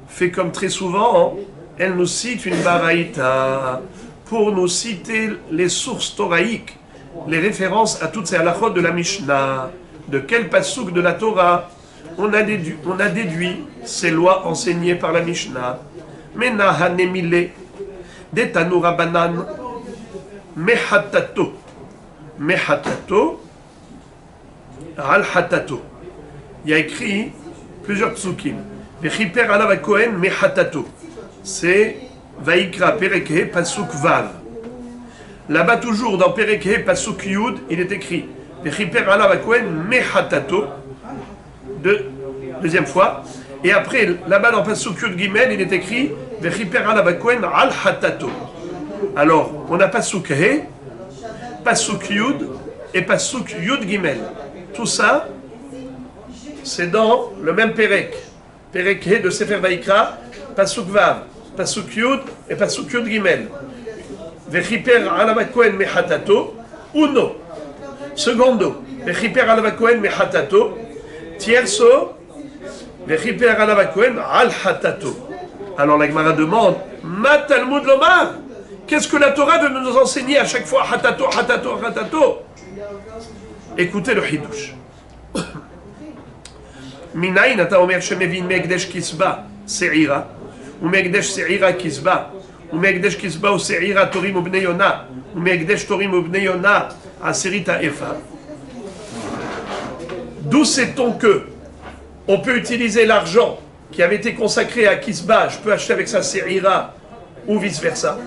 fait comme très souvent, elle nous cite une baraïta pour nous citer les sources toraïques, les références à toutes ces halachot de la Mishnah, de quel passouk de la Torah on a déduit ces lois enseignées par la Mishnah. Mena hanemile, detanura banan, mehatato, al hatato. Il y a écrit plusieurs psukim. Vechiper alav Kohen mehatato. C'est Vaikra Perekhe Pasuk Vav. Là-bas, toujours dans Perekhe Pasuk Yud, il est écrit Vechiper alav Kohen mehatato. Deuxième fois. Et après, là-bas dans Pasuk Yud Gimel, il est écrit Vechiper alav Kohen al hatato. Alors, on a Pasuk He, Pasuk Yud et Pasuk Yud Gimel. Tout ça, c'est dans le même Perek. Perek He de Sefer Vaikra, Pasuk Vav, Pasuk Yud et Pasuk Yud Gimel. Vechiper alav Kohen mehatato, uno. Secondo, Vechiper alav Kohen mehatato. Tierso, Vechiper alav Kohen al hatato. Alors la Gemara demande, Ma Talmud Lomar, qu'est-ce que la Torah veut nous enseigner à chaque fois? Hatato, hatato, hatato. Écoutez le Hidush. Minayin ata omer shemevin me'ekdesh kisba se'ira, ou me'ekdesh se'ira kisba, ou me'ekdesh kisba ou se'ira torim ubnei yona, ou me'ekdesh torim ubnei yona aserita efa. D'où sait-on que on peut utiliser l'argent qui avait été consacré à kisba, je peux acheter avec ça se'ira, ou vice-versa.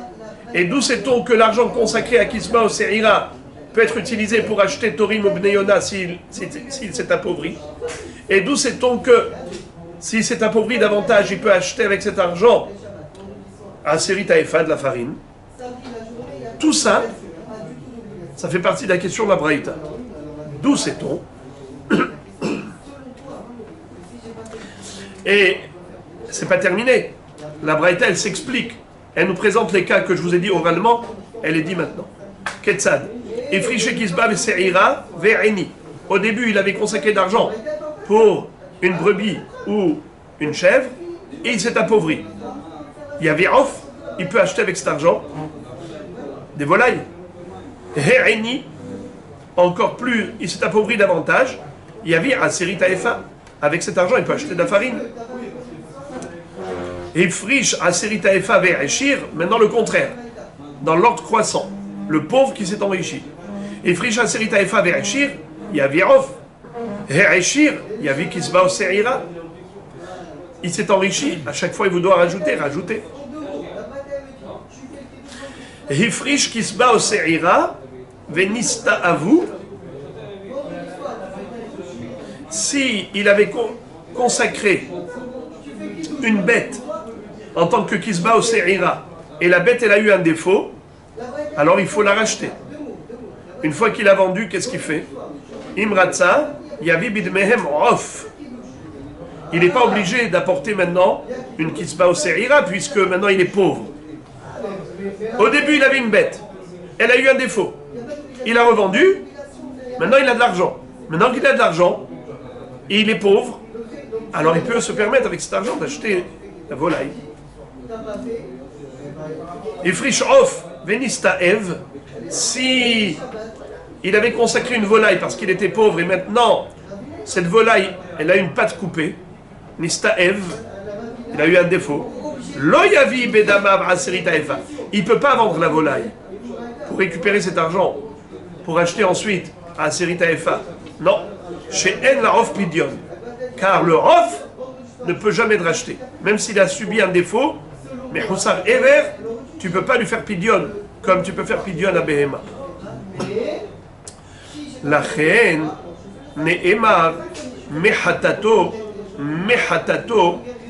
Et d'où sait-on que l'argent consacré à kisba ou se'ira peut être utilisé pour acheter torim ubnei yona s'il s'est appauvri? Et d'où sait-on que, s'il s'est appauvri davantage, il peut acheter avec cet argent un série taïfa de la farine? Tout ça, ça fait partie de la question de la Braïta. D'où sait-on? Et c'est pas terminé. La Braïta, elle s'explique. elle nous présente les cas que je vous ai dit oralement, elle les dit maintenant. Ketzad. Efriche Kisba Veseira Ve'eni. Au début, il avait consacré d'argent pour une brebis ou une chèvre, et il s'est appauvri. Il y avait off, il peut acheter avec cet argent des volailles. Ve'eni, encore plus, il s'est appauvri davantage. Il y avait Aseri Taefa. Avec cet argent, il peut acheter de la farine. Et friche Aseri Taefa Ve'eshir, maintenant le contraire. Dans l'ordre croissant. Le pauvre qui s'est enrichi. Et friche Aseri Taefa Ve'eshir, il y avait off. Ve'eshir, il y avait Kisba au Seira. Il s'est enrichi. À chaque fois, il vous doit rajouter. Hifrish Kisba au Seira, Venista à vous. Si il avait consacré une bête en tant que Kisba au Seira, et la bête elle a eu un défaut, alors il faut la racheter. Une fois qu'il a vendu, qu'est-ce qu'il fait? Imratza, Yavi Bidmehem Off. Il n'est pas obligé d'apporter maintenant une Kisba au Seira, puisque maintenant il est pauvre. Au début, il avait une bête. Elle a eu un défaut. Il a revendu. Maintenant, il a de l'argent. Maintenant qu'il a de l'argent, et il est pauvre, alors il peut se permettre avec cet argent d'acheter la volaille. Et friche off, venista ev, si il avait consacré une volaille parce qu'il était pauvre et maintenant cette volaille, elle a une patte coupée, nista ev, il a eu un défaut. Loyavi bedamav aserita eva. Il ne peut pas vendre la volaille pour récupérer cet argent, pour acheter ensuite à Serita Efa. Non, chez En la Rof Pidion. Car le Rof ne peut jamais te racheter. Même s'il a subi un défaut, mais Hussar Ever, tu ne peux pas lui faire Pidion, comme tu peux faire Pidion à Behema. La Chen, Ne'emar, Mehatato,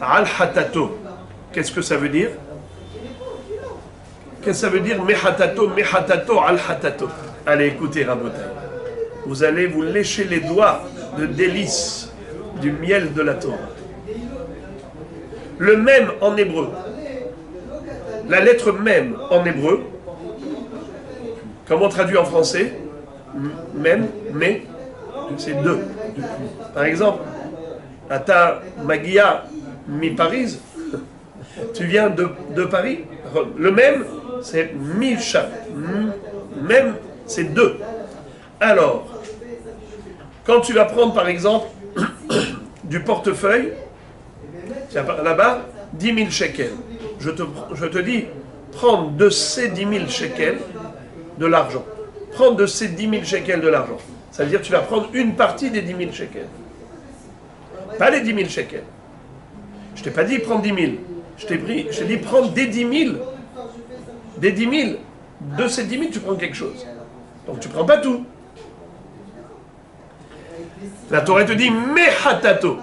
Al-Hatato. Qu'est-ce que ça veut dire? Qu'est-ce que ça veut dire Mehatato, Al-Hatato? Allez, écoutez, Rabotai. Vous allez vous lécher les doigts de délices du miel de la Torah. Le même en hébreu, la lettre même en hébreu, comment on traduit en français? Même, mais, c'est deux. Par exemple, Ata Magia mi Paris, tu viens de Paris, le même, c'est Misha. Même, c'est deux. Alors, quand tu vas prendre par exemple du portefeuille, là-bas, 10 000 shekels. Je te dis, prends de ces 10 000 shekels de l'argent. Prends de ces 10 000 shekels de l'argent. Ça veut dire que tu vas prendre une partie des 10 000 shekels. Pas les 10 000 shekels. Je t'ai pas dit prendre 10 000. Je t'ai dit prendre des 10 000. Des 10 000. De ces 10 000, tu prends quelque chose. Donc tu prends pas tout. La Torah te dit mehatato.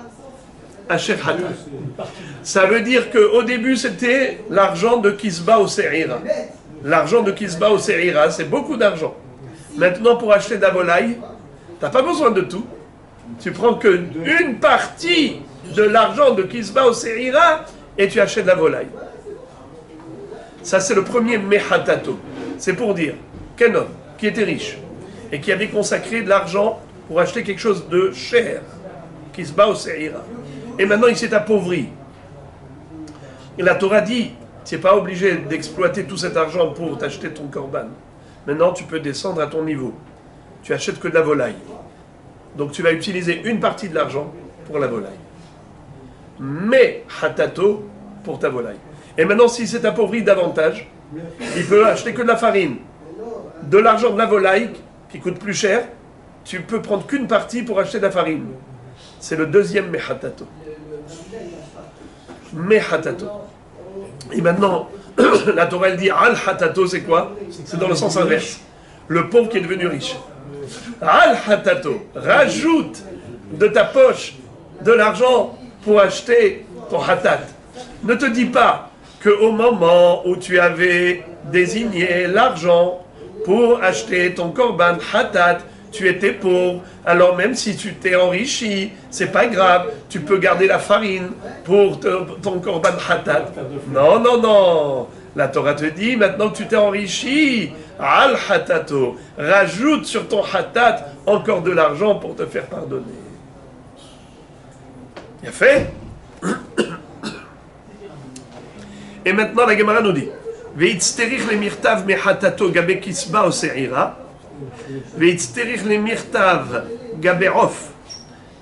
Asher hatat. Ça veut dire qu'au début, c'était l'argent de Kisba au Seira. L'argent de Kisba au Seira, c'est beaucoup d'argent. Maintenant, pour acheter de la volaille, tu n'as pas besoin de tout. Tu prends que une partie de l'argent de Kisba au Seira et tu achètes de la volaille. Ça, c'est le premier mehatato. C'est pour dire qu'un homme qui était riche et qui avait consacré de l'argent pour acheter quelque chose de cher, Kisba au Seira, et maintenant il s'est appauvri. Et la Torah dit, tu n'es pas obligé d'exploiter tout cet argent pour t'acheter ton korban. Maintenant, tu peux descendre à ton niveau. Tu achètes que de la volaille. Donc tu vas utiliser une partie de l'argent pour la volaille. Mais hatato pour ta volaille. Et maintenant, s'il s'est appauvri davantage, il peut acheter que de la farine. De l'argent de la volaille, qui coûte plus cher, tu peux prendre qu'une partie pour acheter de la farine. C'est le deuxième mehatato. Mehatato. Et maintenant, la Torah elle dit al-hatato, c'est quoi? C'est dans le sens inverse. Le pauvre qui est devenu riche. Al-hatato, rajoute de ta poche de l'argent pour acheter ton hatat. Ne te dis pas qu'au moment où tu avais désigné l'argent pour acheter ton korban hatat, tu étais pauvre, alors même si tu t'es enrichi, c'est pas grave, tu peux garder la farine pour ton korban hatat. Non, non, non. La Torah te dit, maintenant que tu t'es enrichi, al hatato, rajoute sur ton hatat encore de l'argent pour te faire pardonner. Il a fait. Et maintenant la Gemara nous dit, Veitzterich le mirtav me hatato gabe kisba o se'ira, Veitzterich le mirtav gabe of,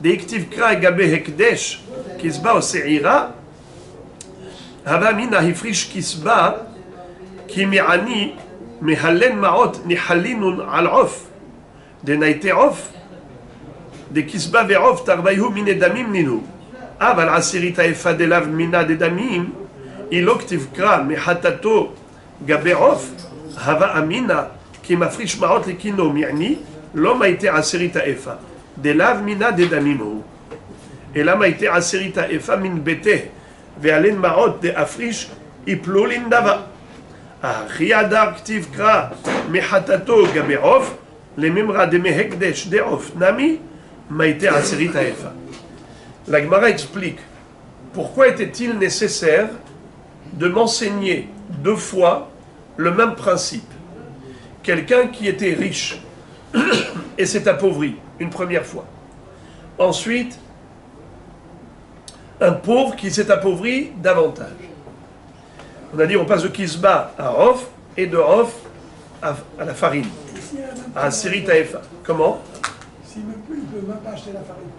deiktiv kra gabe hekdesh kisba o se'ira, Hava mina hifrish kisba ki mi'ani mehalen ma'ot nihalinun al of de naite of de kisba ve'of tarbayhu mine damim ninu aval asirit ha'efa de lav mina de damim ilok tivkra mehatato gabe of hava amina ki mafrish ma'ot lekino mi'ani lo maite asirit ha'efa de lav mina de damim hu ela maite asirit ha'efa min beteh ואלין מעות דאפריש יפלולין דבה. אחי הדר כתיב קרא מחטאתו גבי עוף, לממרא דמהקדש דעוף נמי, מייתי עשירית האיפה. La Gemara explique pourquoi était-il nécessaire de m'enseigner 2 fois le même principe. Quelqu'un qui était riche et s'est appauvri une première fois. Ensuite, un pauvre qui s'est appauvri davantage. On a dit on passe de Kisba à Off et de Off à la farine, à Sirit Haefa. Comment? S'il ne peut, il ne peut même pas acheter la farine.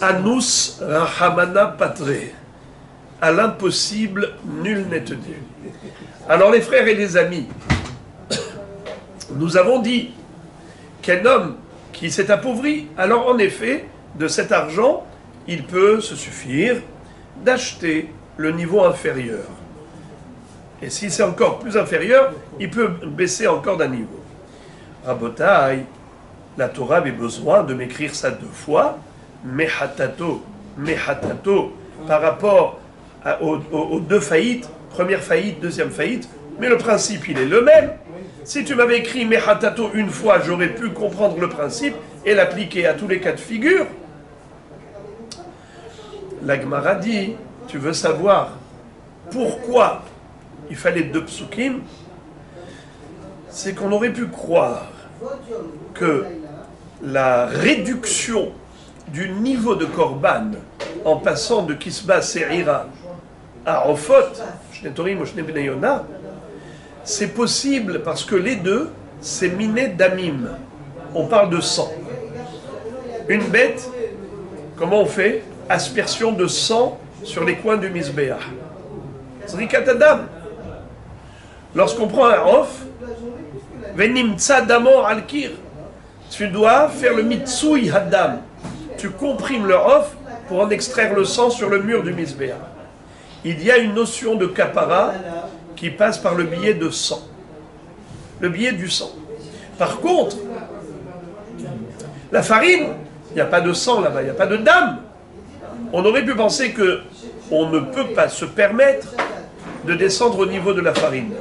Anus Rahamana Patre. À l'impossible, nul n'est tenu. Alors les frères et les amis, nous avons dit qu'un homme qui s'est appauvri, alors en effet, de cet argent, il peut se suffire d'acheter le niveau inférieur. Et si c'est encore plus inférieur, il peut baisser encore d'un niveau. Rabotai, la Torah avait besoin de m'écrire ça 2 fois, mehatato, par rapport aux 2 faillites, première faillite, deuxième faillite, mais le principe il est le même. Si tu m'avais écrit mehatato 1 fois, j'aurais pu comprendre le principe et l'appliquer à tous les cas de figure. La Gemara dit, tu veux savoir pourquoi il fallait 2 psukim? C'est qu'on aurait pu croire que la réduction du niveau de Korban en passant de Kisba Se'ira à Ofot, Shnetorim ou Shnebneyona, c'est possible parce que les 2, c'est miné damim. On parle de sang. Une bête, comment on fait? Aspersion de sang sur les coins du Mizbeah. Zrikat Adam. Lorsqu'on prend un off, Venimtsa Damor Al-Kir, tu dois faire le Mitsui Haddam. Tu comprimes le off pour en extraire le sang sur le mur du Mizbeah. Il y a une notion de kapara qui passe par le biais de sang. Le biais du sang. Par contre, la farine, il n'y a pas de sang là-bas, il n'y a pas de dame. On aurait pu penser que on ne peut pas se permettre de descendre au niveau de la farine.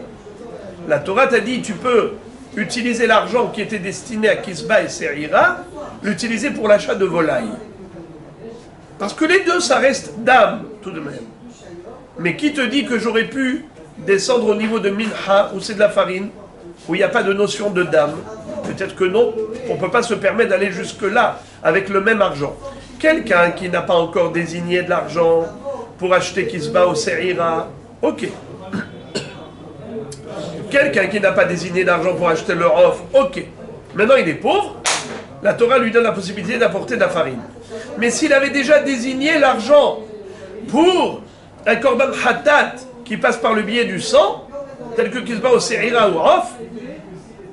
La Torah t'a dit, tu peux utiliser l'argent qui était destiné à Kisba et Se'ira, l'utiliser pour l'achat de volailles. Parce que les 2, ça reste dame, tout de même. Mais qui te dit que j'aurais pu descendre au niveau de Minha, où c'est de la farine, où il n'y a pas de notion de dame? Peut-être que non, on ne peut pas se permettre d'aller jusque-là avec le même argent. Quelqu'un qui n'a pas encore désigné de l'argent pour acheter Kisba ou Se'ira, ok. Quelqu'un qui n'a pas désigné d'argent pour acheter le Off, ok. Maintenant il est pauvre, la Torah lui donne la possibilité d'apporter de la farine. Mais s'il avait déjà désigné l'argent pour un korban hatat qui passe par le biais du sang, tel que Kisba ou Se'ira ou Off,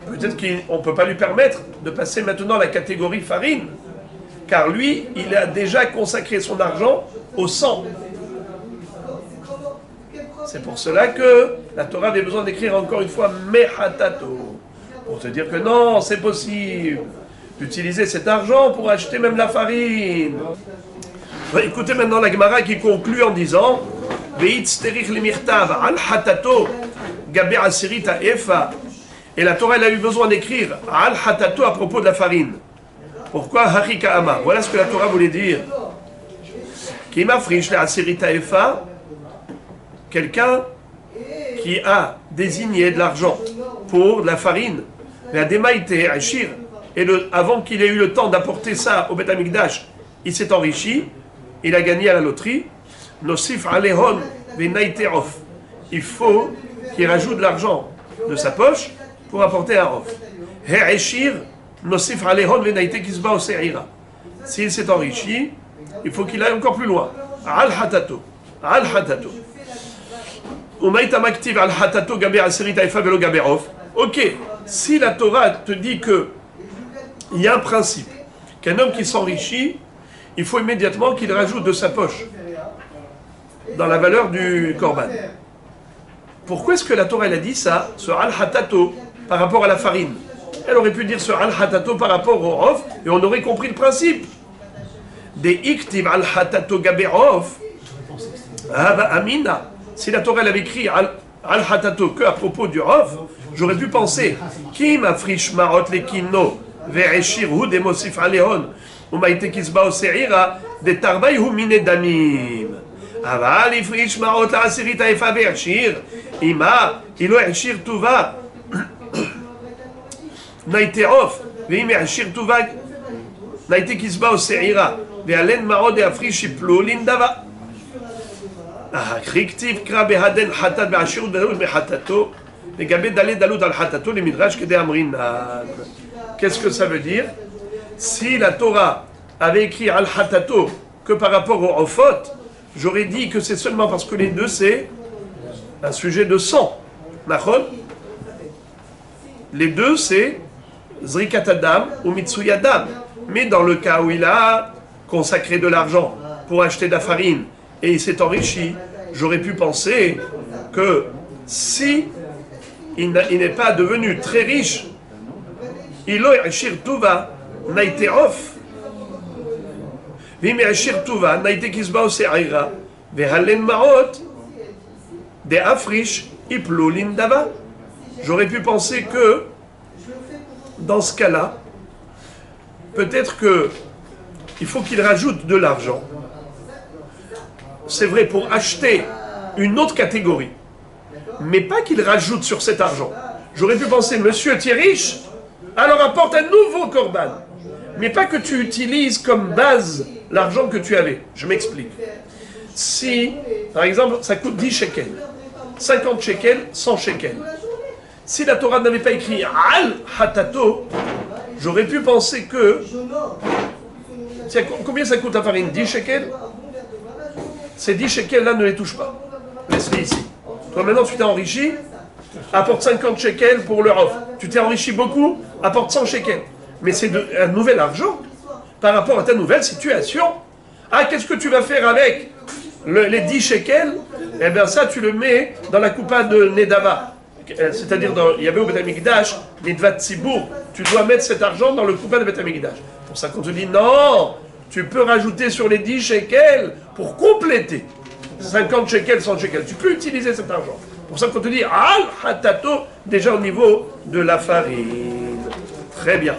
peut-être qu'on ne peut pas lui permettre de passer maintenant à la catégorie farine. Car lui, il a déjà consacré son argent au sang. C'est pour cela que la Torah avait besoin d'écrire encore une fois Mehatato. Pour te dire que non, c'est possible d'utiliser cet argent pour acheter même la farine. Écoutez maintenant la Gemara qui conclut en disant Veitzterich limirtav al hatato gabe asirit ha'efa. Et la Torah elle a eu besoin d'écrire al hatato à propos de la farine. Pourquoi Harika Ama? Voilà ce que la Torah voulait dire. Qui m'afriche la asirit ha'efa. quelqu'un qui a désigné de l'argent pour de la farine, et avant qu'il ait eu le temps d'apporter ça au Beth Amikdash, il s'est enrichi, il a gagné à la loterie. Nosif alehon venaiterof. Il faut qu'il rajoute de l'argent de sa poche pour apporter un rof. He'eshir nosif alehon venaite kisba o se'ira. S'il s'est enrichi, il faut qu'il aille encore plus loin. Al hatato. Al hatato. Umaita maktiv al hatato gaber aserita efa velo gaberov. Ok, si la Torah te dit que il y a un principe, qu'un homme qui s'enrichit, il faut immédiatement qu'il rajoute de sa poche dans la valeur du korban. Pourquoi est-ce que la Torah elle a dit ça, ce al-hatato, par rapport à la farine? Elle aurait pu dire ce al-hatato par rapport au rof, et on aurait compris le principe. Des iktiv al-hatato gaberov, amina. Si la Torah elle avait écrit al-hatato que à propos du rof, j'aurais pu penser Kim afrish marot lekino ve'eshir hu demosif alehon umaite kisba oseira de tarbay hu mine damim. Aval ifrish marot la asirita efa ve'eshir ima ilo eshir tuva naite off ve'im eshir tuva naite kisba oseira ve'alen marot de afrish iplo lindava. Kriktiv kra behaden hatat be'ashir be'hul behatato. Qu'est-ce que ça veut dire? Si la Torah avait écrit al-hatato que par rapport au ofot, j'aurais dit que c'est seulement parce que les deux c'est un sujet de sang. Les deux c'est zrikat adam ou mitsui adam. Mais dans le cas où il a consacré de l'argent pour acheter de la farine et il s'est enrichi, j'aurais pu penser que si il n'est pas devenu très riche, il a ashir tuva naite off, vim ashir tuva naite kisba o se'ira, vehalen maot de afrish iplo lindava. J'aurais pu penser que dans ce cas-là, peut-être que il faut qu'il rajoute de l'argent. C'est vrai pour acheter une autre catégorie, mais pas qu'il rajoute sur cet argent. J'aurais pu penser, monsieur, tu es riche, alors apporte un nouveau korban. Mais pas que tu utilises comme base l'argent que tu avais. Je m'explique. Si, par exemple, ça coûte 10 shekels, 50 shekels, 100 shekels. Si la Torah n'avait pas écrit al-hatato, j'aurais pu penser que... Combien ça coûte la farine? 10 shekels? Ces 10 shekels-là ne les touche pas. Laisse-les ici. Toi maintenant tu t'es enrichi, apporte 50 shekels pour le rof. Tu t'es enrichi beaucoup, apporte 100 shekels. Mais c'est un nouvel argent par rapport à ta nouvelle situation. Ah, qu'est-ce que tu vas faire avec les 10 shekels? Eh bien ça tu le mets dans la coupa de Nedava. C'est-à-dire, il y avait au Beth Amikdash, Nidvat Tzibour, tu dois mettre cet argent dans le coupa de Beth Amikdash. Pour ça qu'on te dit, non, tu peux rajouter sur les 10 shekels pour compléter. 50 shekels, 100 shekels. Tu peux utiliser cet argent. Pour ça qu'on te dit al-hatato déjà au niveau de la farine. Très bien.